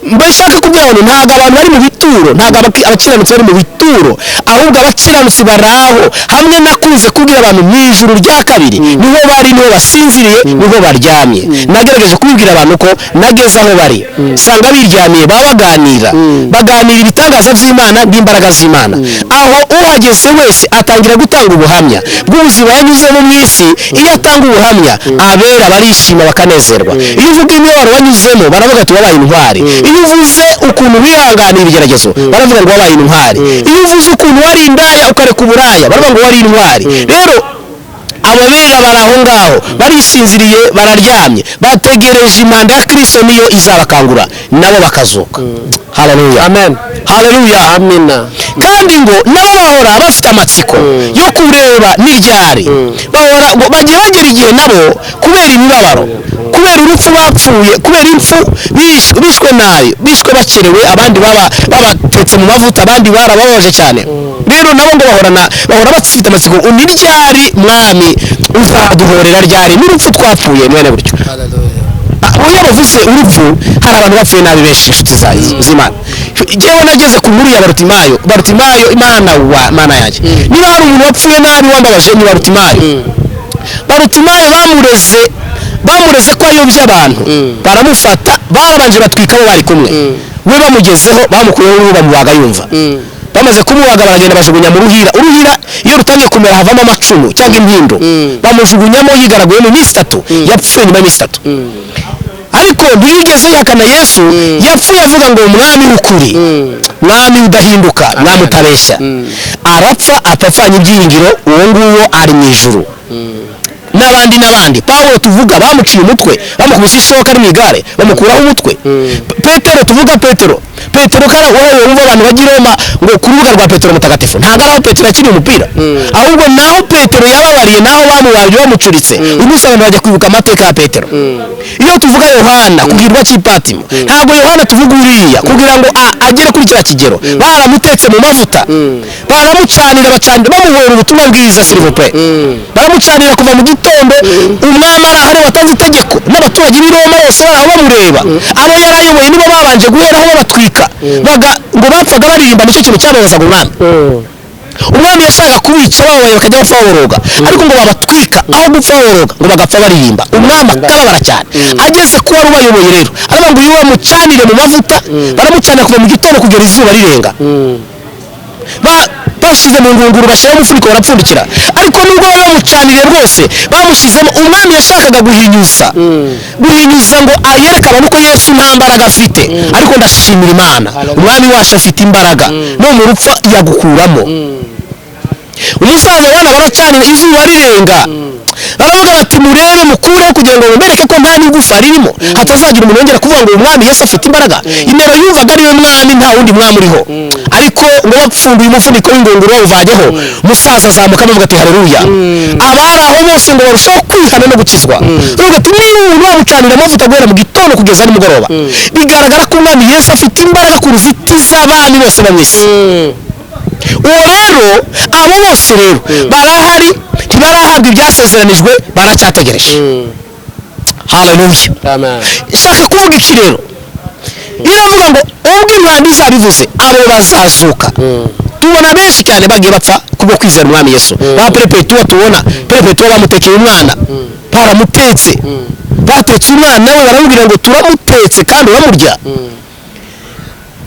Speaker 1: Mbashaka kubwira ngo ntago abantu bari mu bituro, ntago abakiranutsi bari mu bituro, ahubwo abakiranutsi baraho. Hamwe nakunze kubwira abantu mu ijuru rya kabiri niho bari, niho basinziriye, niho baryamye. Nagerageje kubwira abantu ko nageze aho bari, sanga biryamiye, baganira ibitangaza by'Imana n'imbaraga z'Imana. Aho uhageze wese atangira gutanga ubuhamya bw'ubuzima yanyuzemo mu isi. Iyo atanga ubuhamya, abera barishima bakanezerwa. Iyo uvuga imibabaro wanyuzemo, baravuga ati wabaye intwari. Iyo uvuze ukuntu wihanganiye ibigeragezo, baravuga ngo wabaye intwari. Iyo uvuze ukuntu wari indaya ukareka uburaya, baravuga ngo wari intwari. Rero abo bera bari aho ngaho barisinziriye, bararyamye, bategereje impanda ya Kristo niyo izabakangura, nabo bakazuka. Haleluya, amen, haleluya, amina. Kandi ngo nabo bahora bafite amatsiko yo kureba n'iryari, bahora bagiye bagera igihe nabo kubera imibabaro, kubera urupfu bapfuye, kubera impfu bishwe nabi, bishwe bakerewe, abandi babatetse mu mavuta, abandi barababaje cyane. Rero nabo ngo bahora bafite amatsiko, n'iryari mwami uzaduhorera ryari n'urupfu twapfuye mwene buryo. Iyo bavuze urupfu, hari abantu bapfuye nabi benshi, inshuti z'Imana. Jewe nageze ku nkuru ya Barutimayo, Imana yanjye, niba hari umuntu wapfuye nabi wambabaje ni Barutimayo. Bamureze ko ayobya abantu, baramufata, barabanje batwika abo bari kumwe, we bamugezeho bamukuyeho uruhu bamubaga yumva. Bamaze kumubaga baragenda bajugunya mu ruhira. Iyo rutangiye kumera havamo amacumu cyangwa impindo, bamujugunyamo yigaraguyemo iminsi 3, yapfuye nyuma y'iminsi 3. Ariko ntiyigeze yihakana Yesu, yapfuye avuga ngo umwami w'ukuri, mwami udahinduka, mwami utabeshya. Arapfa apfanye ibyiringiro, uwo nguwo ari mu ijuru. N'abandi Pawulo tuvuga bamuciye umutwe, bamukubise ishoka ari mu igare, bamukuraho umutwe. Petero tuvuga Petero kara wowe wumva abantu bajya i Roma ngo ku rubuga rwa Petero mutagatifu, ntabwo ari aho Petero yakiniye umupira, ahubwo naho Petero yababariye, naho bamubabye bamucuritse. Umunsi abantu bajya kwibuka amateka ya Petero. Iyo tuvuga Yohana ku kirwa cy'Ipatimo, ntabwo Yohana tuvuga uriya kugira ngo agere kuri kiriya kigero, baramutetse mu mavuta, baramucanira, bamuhora ubutumwa bwiza, sirivupe, baramucanira kuva mu gitondo. Umwami arahari watanze itegeko, n'abaturage b'i Roma bose baraho bamureba, abo yarayoboye nibo babanje guheraho babatwika, ngo bapfaga baririmba. Nicyo kintu cyababazaga umwami yashaka kubica babaye bakajya bapfa baboroga, ariko ngo babatwika, aho gupfa baboroga ngo bagapfa baririmba. Umwami akababara cyane, ageze kuba wari ubayoboye rero aravuga ngo iyo bamucanire mu mavuta, baramucanira kuva mu gitondo kugera izuba rirenga, bashize mu ngunguru bashyiraho umufuniko barapfundikira. Ariko nubwo bamucaniriye rwose bamushyizemo, umwami yashakaga guhinyuza ngo ayereke abantu ko Yesu nta mbaraga afite. Ariko ndashimira Imana, umwami wacu afite imbaraga, no mu rupfu yagukuramo. Umusaza wana baracanira izuba rirenga, baravuga bati murebe mukureho kugira ngo mubereke ko nta n'igufa ririmo hatazagira umuntu wongera kuvuga ngo uyu mwami Yesu afite imbaraga. Imero yumvaga ari we mwami nta wundi mwami uriho, ariko ngo bapfunduye umufuniko w'ingunguru bawuvanyeho musaza azamuka avuga ati haleluya. Abari aho bose ngo barushaho kwihana no gukizwa. Bavuga ati niba umuntu wamucanira amavuta guhera mu gitondo kugeza nimugoroba, bigaragara ko umwami Yesu afite imbaraga kuruta iz'abami bose bo mu isi. Uwo rero abo bose rero barahari, ntibarahabwa ibyasezeranijwe, baracyategereje. Haleluya. Shaka kuvuga iki rero? Iravuga ngo ubwo Imana izabivuze abo bazazuka. Tubona benshi cyane bagiye bapfa kubwo kwizera umwami Yesu. Ba Perpetua tubona, Perpetua bamutekeye umwana, baramutetse, batetse umwana we baramubwira ngo turamutetse kandi uramurya.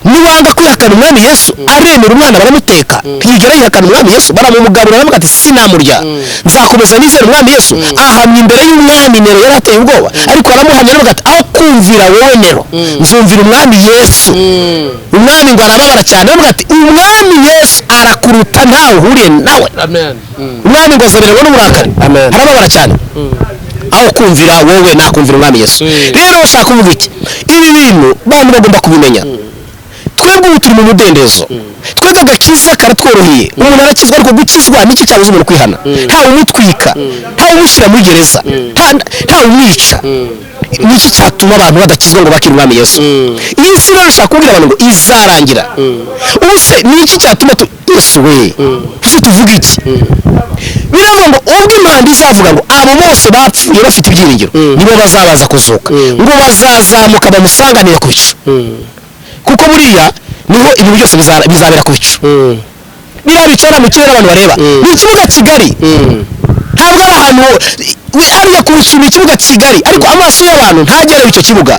Speaker 1: Niwanga kwihakana umwami Yesu aremera umwana baramuteka, ntiyigera yihakana umwami Yesu, baramumugarura baravuga ati sinamurya, nzakomeza nizera umwami Yesu. Ahamya imbere y'umwami Nero yari ateye ubwoba, ariko aramuhamya aravuga ati aho kumvira wowe Nero nzumvira umwami Yesu. Umwami ngo arababara cyane aravuga ati umwami Yesu arakuruta ntawe uhuriye nawe. Umwami ngo azobererwa n'uburakari, arababara cyane. Aho kumvira wowe nakumvira umwami Yesu. Rero ushaka kuvuga iki? Ibi bintu bantu bagomba kubimenya. Twebwe ubu turi mu mudendezo, twebwe agakiza karatworoheye, umuntu arakizwa, ariko gukizwa nicyo cyabuze umuntu kwihana. Ntawe umutwika, ntawe umushyira muri gereza, ntawe umwica. Niki cyatuma abantu badakizwa ngo bakire umwami Yesu? Iyi si rero ushaka kubwira abantu ngo izarangira. Ubu se niki cyatuma Yesu we tuzi tuvuga iki? Biravuga ngo ubwo Imana izavuga ngo abo bose bapfuye bafite ibyiringiro nibo bazabaza kuzuka, ngo bazazamuka bamusanganire ku bicu. Kuko buriya niho ibintu byose bizabera ku bicu. Biriya bicara mu kirere abantu bareba ni ikibuga kigari, ntabwo ari ahantu hariya ku bicu, ni ikibuga kigari, ariko amaso y'abantu ntagerewe icyo kibuga.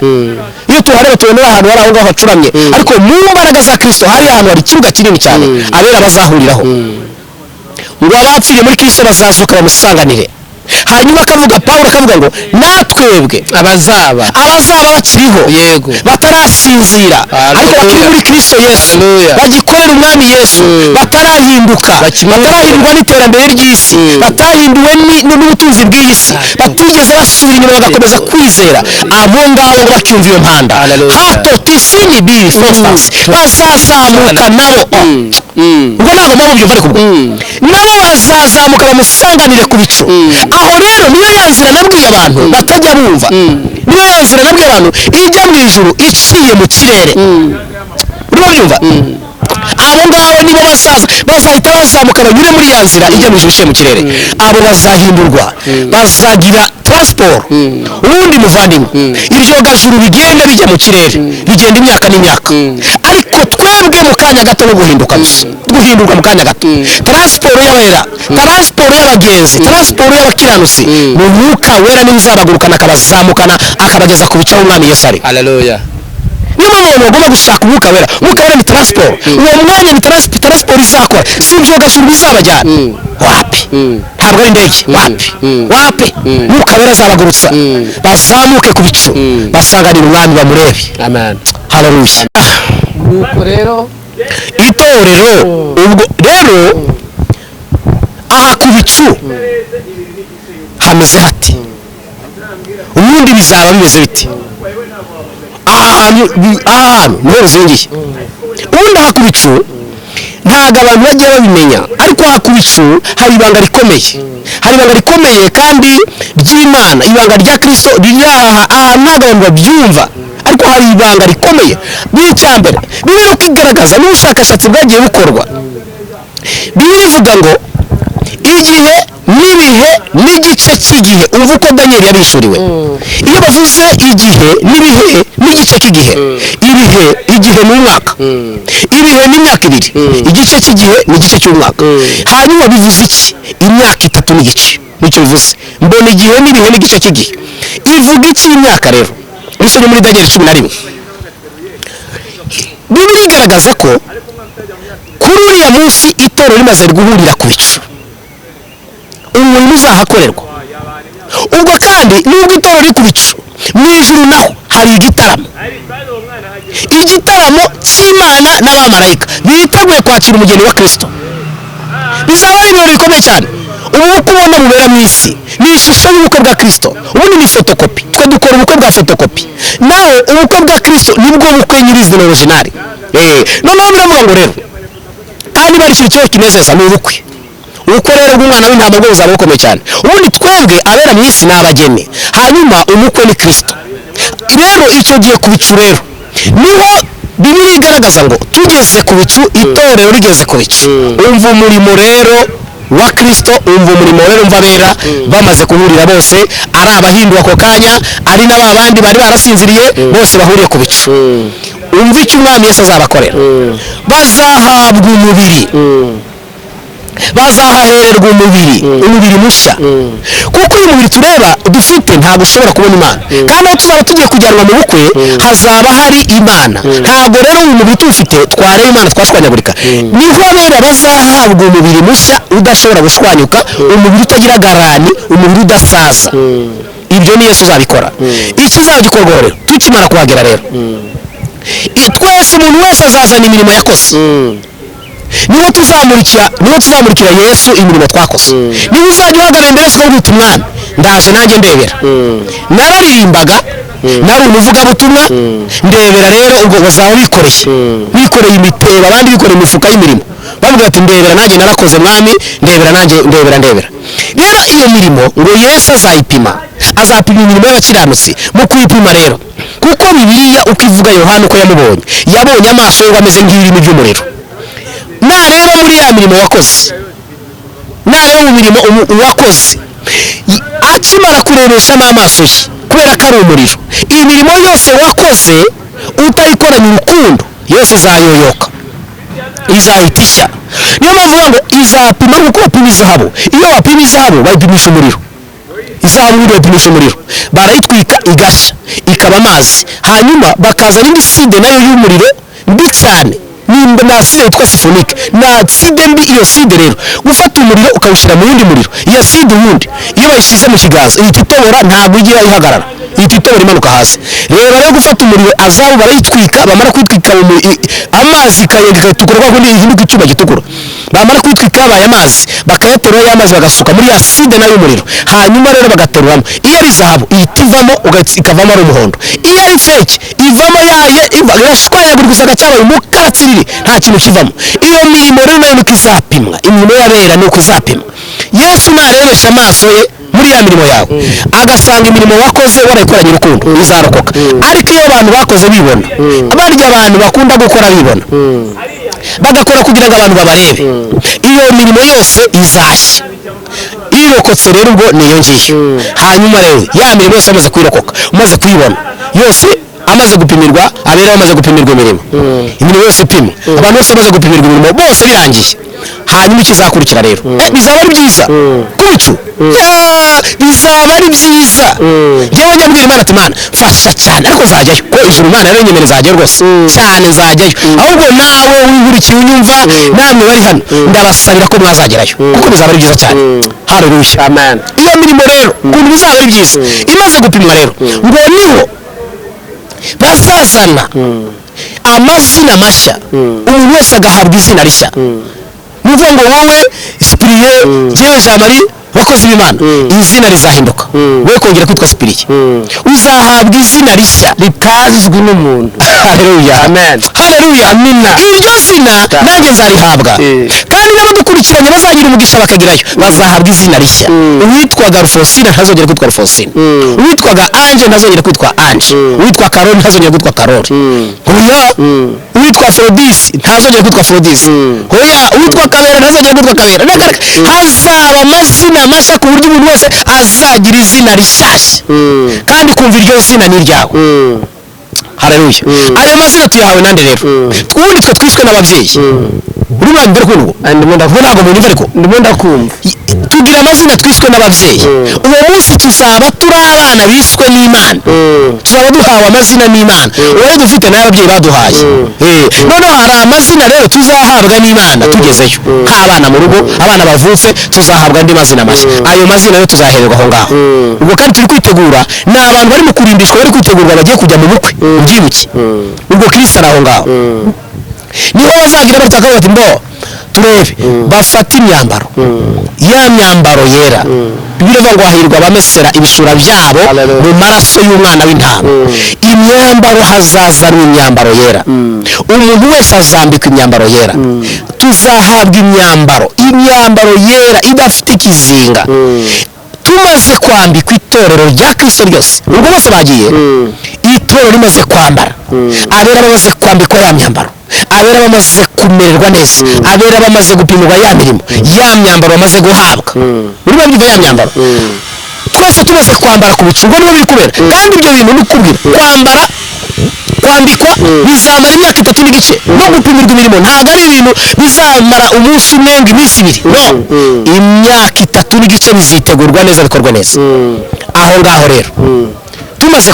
Speaker 1: Iyo tuhareba tubonera ahantu hari aho ngaho hacuramye, ariko mu mbaraga za Kristo hari ahantu hari ikibuga kinini cyane abera bazahuriraho. Ngo abapfiriye muri Kristo bazazuka bamusanganire. Hanyuma akavuga Pawulo akavuga ngo natwebwe abazaba bakiriho, yego, batarasinzira, ariko bakiri muri Kristo Yesu, bagikorera umwami Yesu, batarahinduka, batarahindurwa n'iterambere ry'isi, batahinduwe n'ubutunzi bw'isi, batigeze basubira inyuma bagakomeza kwizera, abo ngabo bacyumva iyo mpanda hato tisini biri fostasi bazazamuka nabo. Ubwo ntabwo mpamvu byumva ariko ubwo nabo bazazamuka bamusanganire ku bicu. Aho rero niyo yanzira nabwiye abantu batajya bumva, niyo yanzira nabwiye abantu ijya mu ijuru iciye mu kirere. Urimo byumva? Abo ngabo nibo bazahita bazamuka banyure muri ya nzira ijya mu ijuru iciye mu kirere. Abo bazahindurwa, bazagira transport. Ubundi muvandimwe, iryo gajuru bigenda bijya mu kirere, bigenda imyaka n'imyaka, ariko twebwe mu kanya gato no guhinduka mu kanya gato. Transport y'abera, transport y'abagenzi, transport y'abakiranutsi mu mwuka wera niwe uzabagurukana akabazamukana akabageza ku bicaho umwami Yesu ari. Haleluya. Niyo mpamvu abantu bagomba gushaka umwuka wera. Umwuka wera ni transport. Uwo mwanya ni transport izakora, si ibyo gajuru bizabajyana. Wapi? Ntabwo ari indege. Wapi? Umwuka wera azabagurutsa bazamuke ku bicu basanganira umwami bamurebe. Amen. Haleluya.
Speaker 2: Nuko rero
Speaker 1: itorero ubwo rero aha ku bicu hameze hati, ubundi bizaba bimeze biti? Aha hantu niho ruzingiye. Ubundi aha ku bicu ntabwo abantu bagiye babimenya, ariko aha ku bicu hari ibanga rikomeye, hari ibanga rikomeye kandi ry'Imana, ibanga rya Kristo riri aha ntabwo abantu babyumva, ariko hari ibanga rikomeye. B'icyambere Bibiliya uko igaragaza n'ubushakashatsi bwagiye bukorwa, Bibiliya ivuga ngo igihe n'ibihe n'igice cy'igihe. Umva uko Daniel yabishuriwe. Iyo bavuze igihe n'ibihe n'igice cy'igihe, igihe ni umwaka, ibihe ni imyaka ibiri, igice cy'igihe ni igice cy'umwaka. Hanyuma bivuze iki? Imyaka 3 n'igice, nicyo bivuze. Mbona igihe n'ibihe n'igice cy'igihe. Ivuga iki imyaka rero? Bisomye muri Daniel 11. Bibiliya igaragaza ko kuri uriya munsi itorero rimaze guhurira ku bicu, umurimo uzahakorerwa. Ubwo kandi nubwo itorero riri ku bicu, mu ijuru naho hari igitaramo cy'Imana n'abamarayika biteguye kwakira umugeni wa Kristo. bizaba ari ibirori bikomeye cyane. ubu bukwe ubona bubera mu isi ni ishusho y'ubukwe bwa Kristo, ubundi ni fotokopi, twe dukora ubukwe bwa fotokopi, nawe ubukwe bwa Kristo nibwo bukwe nyirizina original. Noneho biravuga ngo rero kandi bari ikintu cyo kinezeza ni ubukwe rero bw'umwana w'intama bwo buzaba bukomeye cyane. ubundi twebwe abera mu isi ni abageni, hanyuma umukwe ni Kristo. rero icyo gihe ku bicu rero niho Bibiliya igaragaza ngo tugeze ku bicu, itorero rigeze ku bicu. umva umurimo rero wa Kristo, umva umurimo rero umva abera bamaze kuhurira bose, ari abahinduka ako kanya, ari n'abandi bari barasinziriye, bose bahuriye ku bicu. umva icyo umwami Yesu azabakorera. bazahabwa umubiri, bazahahererwa umubiri mushya. kuko uyu mubiri tureba dufite ntabwo ushobora kubona Imana, kandi aho tuzaba tugiye kujyanwa mu bukwe hazaba hari Imana. ntabwo rero uyu mubiri tuwufite twareba Imana twashwanyagurika. niho abera bazahabwa umubiri mushya udashobora gushwanyuka, umubiri utagira garani, umubiri udasaza. ibyo ni Yesu uzabikora. ikizaba gikorwa rero tukimara kuhagera rero, twese umuntu wese azazana imirimo yakoze. niho tuzamurikira Yesu imirimo twakoze. niho uzajya uhagarara imbere y'Yesu ukavuga uti Mwana ndaje nanjye ndebera. nararirimbaga, nari umuvugabutumwa, ndebera rero ubwo bazaba bikoreye imitebo, abandi bikoreye imifuka y'imirimo, bavuga ati ndebera nanjye narakoze Mwami, ndebera nanjye ndebera. rero iyo mirimo ngo Yesu azapima imirimo y'abakiranutsi. mu kuyipima rero, kuko Bibiliya uko ivuga Yohana uko yabonye amaso ye ameze nk'ibirimi by'umuriro. nareba muri ya mirimo wakoze, nareba mu mirimo wakoze, akimara kurebeshamo amaso ye, kubera ko ari umuriro, iyi mirimo yose wakoze utayikoranye urukundo yose izayoyoka, izahita ishya. niyo mpamvu ngo izapima nk'uko bapima izahabu. iyo bapima izahabu bayipimisha umuriro, izahabu bayipimisha umuriro, barayitwika igashya ikaba amazi, hanyuma bakazana indi side nayo y'umuriro mbi cyane, na side yitwa sifonike, na side mbi. iyo side rero gufata umuriro ukawushyira mu wundi muriro, iyo side ubundi iyo bayishyize mu kiganza ihita itobora, ntabwo igira ihagarara, ihita itobora imanuka hasi. rero gufata umuriro, azabu barayitwika, bamara kwitwika amazi ikayatukura, kuko ihinduka icyuma gitukura, bamara kwitwika yabaye amazi, bakayaterura y'amazi bagasuka muri ya side nayo y'umuriro, hanyuma rero bagateruramo. iyo ari zahabu ihita ivamo, ikavamo ari umuhondo. iyo ari feke ivamo irashwanyagurika, usanga cyabaye umukara tsiriri, nta kintu kivamo. iyo mirimo rero nayo nuko izapimwa, imirimo y'abera nuko izapimwa. Yesu narebesha amaso ye muri ya mirimo yawe, agasanga imirimo wakoze warayikoranye urukundo, izarokoka. ariko iyo abantu bakoze bibona, barya abantu bakunda gukora bibona, bagakora kugira ngo abantu babarebe, iyo mirimo yose izashya. irokotse rero ubwo niyo ngiyo. hanyuma rero ya mirimo yose amaze kuyirokoka, umaze kuyibona yose, amaze gupimirwa, abera bamaze gupimirwa imirimo yose ipimwa, abantu bose bamaze gupimirwa imirimo bose birangiye, hanyuma ikizakurikira rero bizaba ari byiza ku bicu. bizaba ari byiza. njyewe nyabwira Imana ati Mana mfasha cyane, ariko nzajyayo, ko ijuru Imana rero nyemere nzajyayo rwose cyane, nzajyayo. ahubwo nawe wihurikiye unyumva, namwe bari hano, ndabasabira ko mwazagerayo, kuko bizaba ari byiza cyane. haleluya, amen. iyo mirimo rero ukuntu bizaba ari byiza, imaze gupimwa rero, ngo niho bazazana amazina mashya, umuntu wese agahabwa izina rishya. ni ukuvuga ngo wowe Sipiriye, njyewe Jean Marie, bakozi b'Imana, izina rizahinduka, wowe kongera kwitwa Sipiriye, uzahabwa izina rishya ritazwi n'umuntu. haleluya, amen, haleluya, amina. iryo zina nanjye nzarihabwa, kandi n'abadukurikiranye bazagira umugisha bakagerayo, bazahabwa izina rishya. uwitwaga Rufosina ntazongera kwitwa Rufosina, uwitwaga Anje ntazongera kwitwa Anje, uwitwa Karoli ntazongera kwitwa Karoli, oya. uwitwa Afrodisi ntazongera kwitwa Afrodisi, oya. uwitwa Kabera ntazongera kwitwa Kabera. hazaba amazina mashya, ku buryo umuntu wese azagira izina rishyashya, kandi kumva iryo zina ni iryawe. haleluya. ayo mazina tuyahawe nande rero? ubundi twe twishwe n'ababyeyi. urimo mbere kuntu ntabwo munyumva, ariko ndimo ndakumva. tugira amazina twishwe n'ababyeyi. uwo munsi tuzaba turi abana bishwe n'Imana, tuzaba duhawe amazina n'Imana. uwo dufite nayo ababyeyi baduhaye. noneho hari amazina rero tuzahabwa n'Imana tugezeyo, nk'abana mu rugo, abana bavutse tuzahabwa andi mazina mashya. ayo mazina rero tuzahererwa aho ngaho. ubwo kandi turi kwitegura, ni abantu bari mu kurimbishwa, bari kwitegurwa, bagiye kujya mu bukwe, ubyibuke. ubwo Kristo ari aho ngaho, niho bazagira bataka bati mbo turebe bafata imyambaro ya myambaro yera bivuga ngo hahirwa abamesera ibishura byabo mu maraso y'umwana w'intama imyambaro hazazanwa imyambaro yera umuntu wese azambikwa imyambaro yera tuzahabwa imyambaro yera idafite ikizinga tumaze kwambikwa itorero rya Kristo ryose ubwo bose bagiye itorero rimaze kwambara abera bamaze kwambikwa ya myambaro abera bamaze kumererwa neza abera bamaze gupimirwa ya mirimo ya myambaro bamaze guhabwa urimo byumva ya myambaro twese tumaze kwambara ku bicu ubwo niho biri kubera kandi ibyo bintu ni kubwira kwambikwa bizamara imyaka 3 n'igice no gupimirwa imirimo ntabwo ari ibintu bizamara umunsi umwe ngo iminsi ibiri no imyaka 3 n'igice bizitegurwa neza bikorwa neza aho ngaho rero tumaze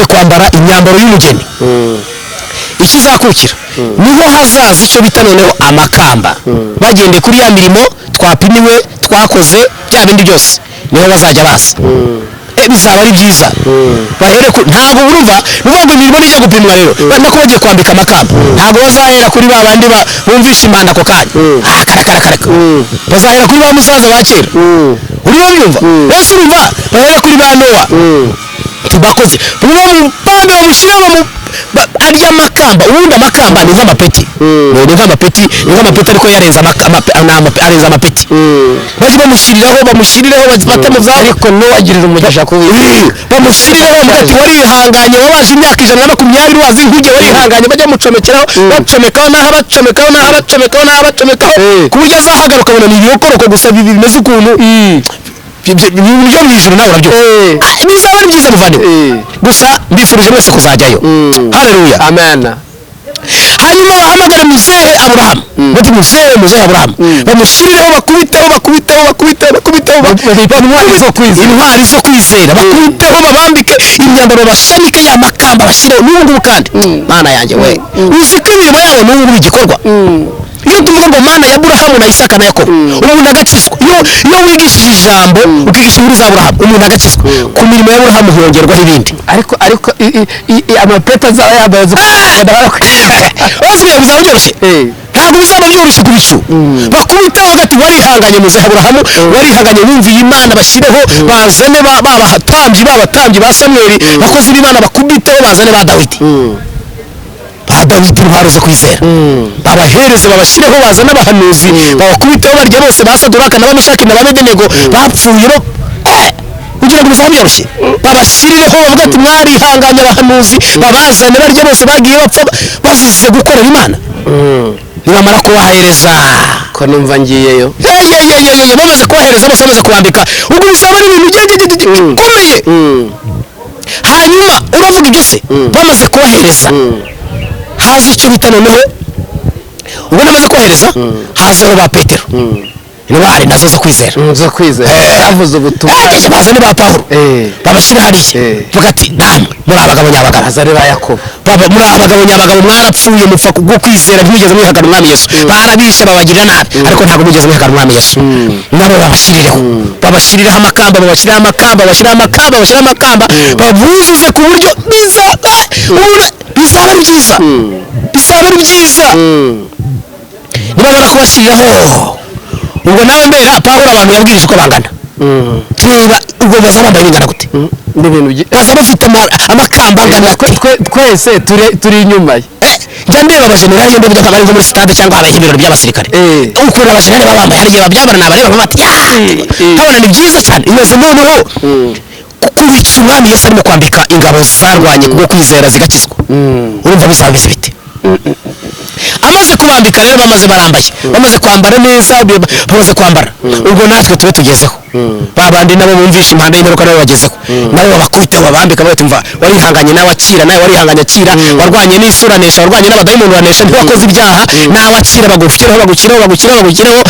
Speaker 1: kwambara imyambaro y'umugeni ikizakurikira niho hazaza icyo bita noneho amakamba bagende kuri ya mirimo twapimiwe twakoze bya bindi byose niho bazajya baza bizaba ari byiza bahere ntabwo urumva nuvuga imirimo nijya gupimwa rero nako bagiye kwambika amakamba ntabwo bazahera kuri ba bandi bumvisha imana ako kanya karaka bazahera kuri ba musaza ba kera urimo byumva bose urumva bahere kuri ba Nowa bakoze bamwe bamupambe bamushyiraho arya amakamba ubundi amakamba ni nk'amapeti ariko yarenza amapeti bajye bamushyiriraho bafata mu za ariko n'uwagirira umugisha bamushyiriraho mugati warihanganye wabaje imyaka 120 wazi inkuge warihanganye bajya mucomekeraho bacomekaho ku buryo azahagaruka abona ni ibiyokoroko gusa bimeze ukuntu ibyo bijuru nawe urabyo bizaba ari byiza muvandimwe gusa mbifurije mwese kuzajyayo haleluya
Speaker 2: amen
Speaker 1: hanyuma bahamagare muzehe Aburahamu bati muzehe Aburahamu bamushyirireho bakubiteho intwari zo kwizera bakubiteho babambike imyambaro bashanike ya makamba bashyireho n'ubu kandi mana yanjye we uzi ko imirimo yabo n'ubu bigikorwa iyo tuvuga ngo mana ya Aburahamu na Isaka na Yakobo umuntu agakizwa iyo wigishije ijambo ukigisha inkuru za Aburahamu umuntu agakizwa ku mirimo ya Aburahamu hiyongerwaho ibindi
Speaker 2: ariko amapeta azaba yambaye
Speaker 1: bizaba byoroshye ntabwo bizaba byoroshye ku bicu bakubitaho hagati warihanganye muzehe Aburahamu warihanganye bumviye imana bashyireho bazane b'abatambyi ba Samweli bakozi b'imana bakubiteho bazane ba Dawidi intwaro zo kwizera babahereze babashyireho bazana abahanuzi babakubiteho barya bose basaduraka na bameshaki na babedenego bapfuye kugira ngo bizaba byoroshye babashyirireho bavuga ati mwarihanganye abahanuzi babazane barya bose bagiye bapfa bazize gukorera imana nibamara kubahereza
Speaker 2: ko numva ngiyeyo
Speaker 1: bamaze kubahereza bose bamaze kubambika ubwo bizaba ari ibintu bikomeye hanyuma uravuga ibyo se bamaze kubahereza haza icyo bita noneho ubwo namaze kohereza hazaho ba Petero intwari nazo zo kwizera
Speaker 2: bavuze ubutumwa
Speaker 1: bazane ba Pawulo babashyira hariya vuga ati namwe muri abagabo nyabagabo
Speaker 2: bazane ba Yakobo
Speaker 1: muri abagabo nyabagabo mwarapfuye mupfa kubwo kwizera ntimugeze mwihakana umwami Yesu barabishe babagirira nabi ariko ntabwo mugeze mwihakana umwami Yesu nabo babashyiriraho amakamba babuzuze ku buryo bizaba ari byiza nibamara kubashyiriraho ubwo nawe mbera Pawulo abantu yabwirije uko bangana tureba ubwo bazaba bambaye bingana gute bazaba bafite amakamba angana
Speaker 2: twese turi inyuma ye
Speaker 1: njya ndeba abajenerali iyo ndebye nk'abari nko muri sitade cyangwa habaye ibirori by'abasirikare ukuntu abajenerali baba bambaye hari igihe babyabana nabareba bati nkabona ni byiza cyane ibaze noneho kubica umwami Yesu arimo kwambika ingabo zarwanye kubwo kwizera zigakizwa urumva bizaba bimeze bite amaze kubambika rero bamaze kwambara neza bamaze kwambara ubwo natwe tube tugezeho babandi nabo bumvisha impanda y'imperuka nabo bagezeho nabo babakubiteho babambika batumva warihanganye nawe warihanganye akira warwanye n'isuranesha warwanye n'abadayimoni uranesha ntiwakoze ibyaha nawe akira bagushyiraho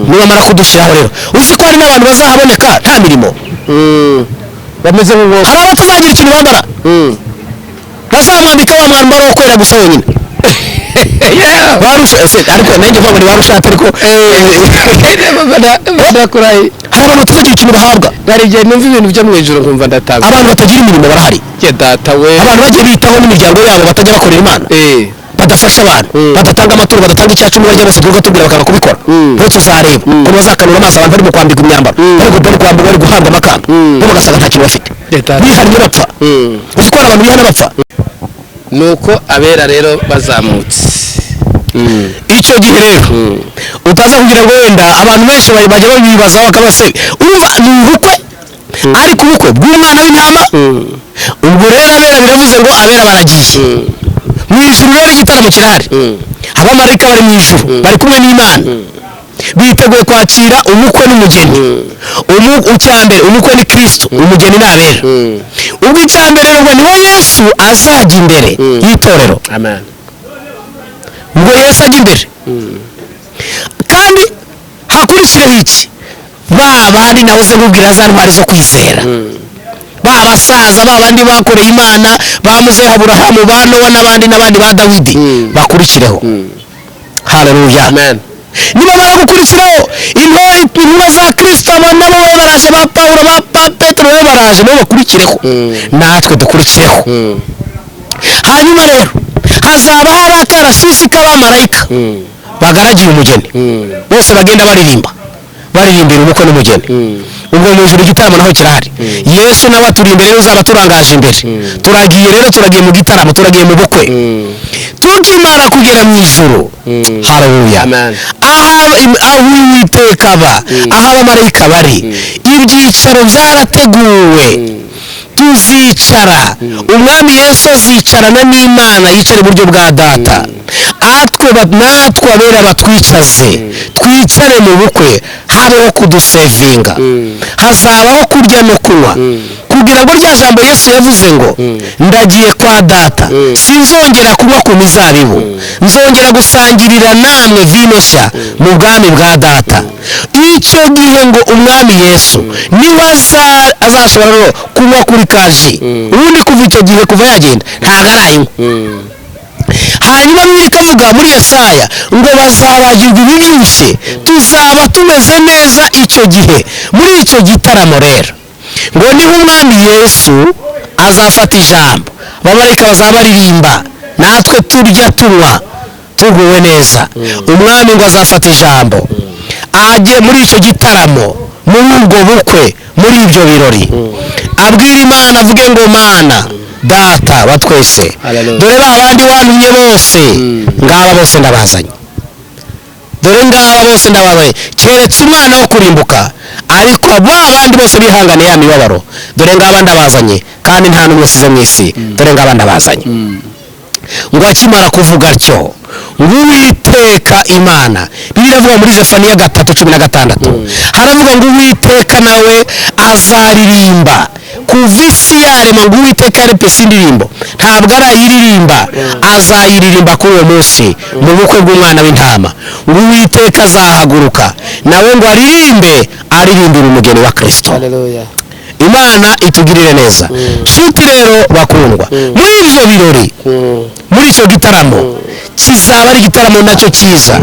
Speaker 1: nibamara kudushyiraho rero uzi ko hari n'abantu bazahaboneka nta mirimo
Speaker 2: bameze nk'uwo
Speaker 1: hari abatazagira ikintu bambara bazamwambika wa mwambaro wo kwera gusa wenyine ariko nanjye mvuga ngo ni warushatse ariko
Speaker 2: badakuraye
Speaker 1: hari abantu batazagira ikintu bahabwa
Speaker 2: hari igihe numva ibintu byo mu ijoro nkumva ndatanga
Speaker 1: abantu batagira imirimo barahari
Speaker 2: data we
Speaker 1: abantu bagiye bitaho n'imiryango yabo batajya bakorera imana badafasha abantu badatanga amaturo badatanga icyacu barya bose tuvuga tubwira bakanga kubikora bose uzareba ko bazakanura amaso abantu barimo kwambika imyambaro bari kwambika bari guhabwa amakamba bo bagasanga nta kintu bafite bihannye bapfa uzi ko hari abantu bihana bapfa
Speaker 2: nuko abera rero bazamutse
Speaker 1: icyo gihe rero utaza kugira ngo wenda abantu benshi bajya babibazaho bakabase urumva ni ubukwe ariko ubukwe bw'umwana w'intama ubwo rero abera biravuze ngo abera baragiye mu ijuru rero igitaramo kirahari abamarayika bari mu ijuru bari kumwe n'Imana biteguye kwakira umukwe n'umugeni icyambere umukwe ni Kristo umugeni ni abera ubwo icyambere rero niho Yesu azajya imbere y'itorero
Speaker 2: amen
Speaker 1: ubwo Yesu ajya imbere kandi hakurikireho iki ba bandi nahoze nkubwira za ntwari zo kwizera ba basaza ba bandi bakoreye Imana ba Muzehe Aburahamu ba Nowa n'abandi ba Dawidi bakurikireho haleluya
Speaker 2: amen
Speaker 1: niba baragukurikiraho intumwa za Kristo nabo baraje ba Pawulo ba Petero nabo baraje nabo bakurikireho natwe dukurikireho hanyuma rero hazaba hari akarasisi k'abamarayika bagaragiye umugeni bose bagenda baririmbira umukwe n'umugeni ubwo mu ijuru igitaramo naho kirahari Yesu nawe aturi imbere rero uzaba turangaje imbere turagiye mu gitaramo turagiye mu bukwe tukimara kugera mu ijuru haleluya aho Uwiteka aba aho abamarayika bari ibyicaro byarateguwe tuzicara umwami Yesu azicarana n'Imana yicara iburyo bwa data natwe abera batwicaze twicare mu bukwe habeho kudusevinga hazabaho kurya no kunywa kugira ngo rya jambo Yesu yavuze ngo ndagiye kwa data sinzongera kunywa ku mizabibu nzongera gusangirira namwe vino nshya mu bwami bwa data icyo gihe ngo umwami Yesu niwe azashobora kunywa kuri kaji ubundi kuva icyo gihe kuva yagenda ntabwo arayinywa hanyuma ikavuga muri Yesaya ngo bazabagirwa ibibyibushye tuzaba tumeze neza icyo gihe muri icyo gitaramo rero ngo niho umwami Yesu azafata ijambo abamarayika bazaba baririmba natwe turya tunywa tuguwe neza umwami ngo azafata ijambo ajye muri icyo gitaramo muri ubwo bukwe muri ibyo birori abwira Imana avuge ngo Mana data wa twese dore ba bandi wantumye bose ngaba bose ndabazanye keretse umwana wo kurimbuka ariko ba bandi bose bihangane ya mibabaro dore ngaba ndabazanye kandi nta n'umwe usize mu isi dore ngaba ndabazanye ngo akimara kuvuga atyo ngo Uwiteka Imana biravuga muri Zefaniya 3:16 haravuga ngo Uwiteka nawe azaririmba kuva isi yarema ngo Uwiteka yarepese indirimbo ntabwo arayiririmba azayiririmba kuri uwo munsi mu bukwe bw'umwana w'intama ngo Uwiteka azahaguruka nawe ngo aririmbira umugeni wa Kristo
Speaker 2: haleluya
Speaker 1: Imana itugirire neza nshuti rero bakundwa muri ibyo birori muri icyo gitaramo kizaba ari igitaramo nacyo cyiza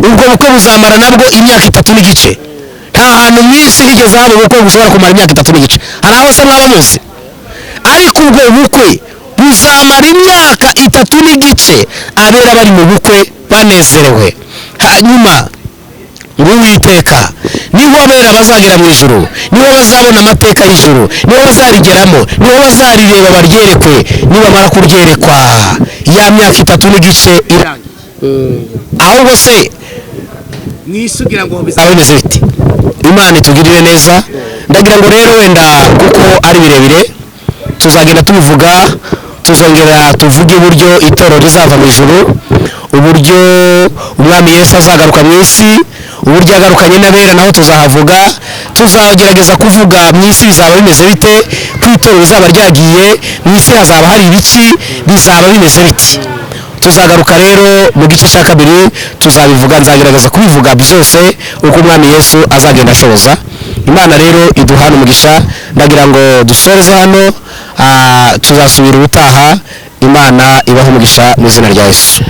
Speaker 1: ubwo bukwe buzamara nabwo imyaka 3 n'igice nta hantu mu isi higeze haba ubukwe bushobora kumara imyaka 3 n'igice hari aho se mwaba muzi ariko ubwo bukwe buzamara imyaka 3 n'igice abera bari mu bukwe banezerewe hanyuma ngo Uwiteka niho abera bazagera mu ijuru niho bazabona amateka y'ijuru niho bazarigeramo niho bazarireba baryerekwe nibamara kuryerekwa ya myaka 3 n'igice irangiye ahubwo se
Speaker 4: mwisugira ngo
Speaker 1: bizaba bimeze biti Imana itugirire neza ndagira ngo rero wenda kuko ari birebire tuzagenda tubivuga tuzongera tuvuge uburyo itorero rizava mu ijuru uburyo umwami Yesu azagaruka mu isi uburyo agarukanye n'abera naho tuzahavuga tuzagerageza kuvuga mu isi bizaba bimeze bite kwitorero bizaba ryagiye mu isi hazaba hari ibiki bizaba bimeze biti tuzagaruka rero mu gice cya kabiri tuzabivuga nzagerageza kubivuga byose uko umwami Yesu azagenda ashoboza Imana rero iduhana umugisha ndagira ngo dusoreze hano tuzasubira ubutaha Imana ibaho umugisha mu izina rya Yesu.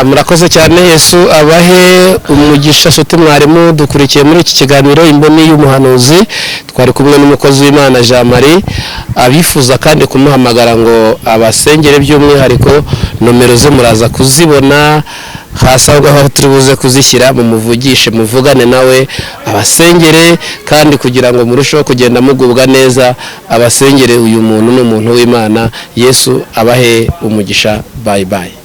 Speaker 2: murakoze cyane. Yesu abahe umugisha. Nshuti mwarimu dukurikiye muri iki kiganiro imboni y'umuhanuzi, twari kumwe n'umukozi w'Imana Jean Marie. Abifuza kandi kumuhamagara ngo abasengere by'umwihariko, nomero ze muraza kuzibona hasi aho ngaho turi buze kuzishyira, mu muvugishe muvugane nawe abasengere, kandi kugira ngo murusheho kugenda mugubwa neza, abasengere. Uyu muntu ni umuntu w'Imana. Yesu abahe umugisha. Bye bye.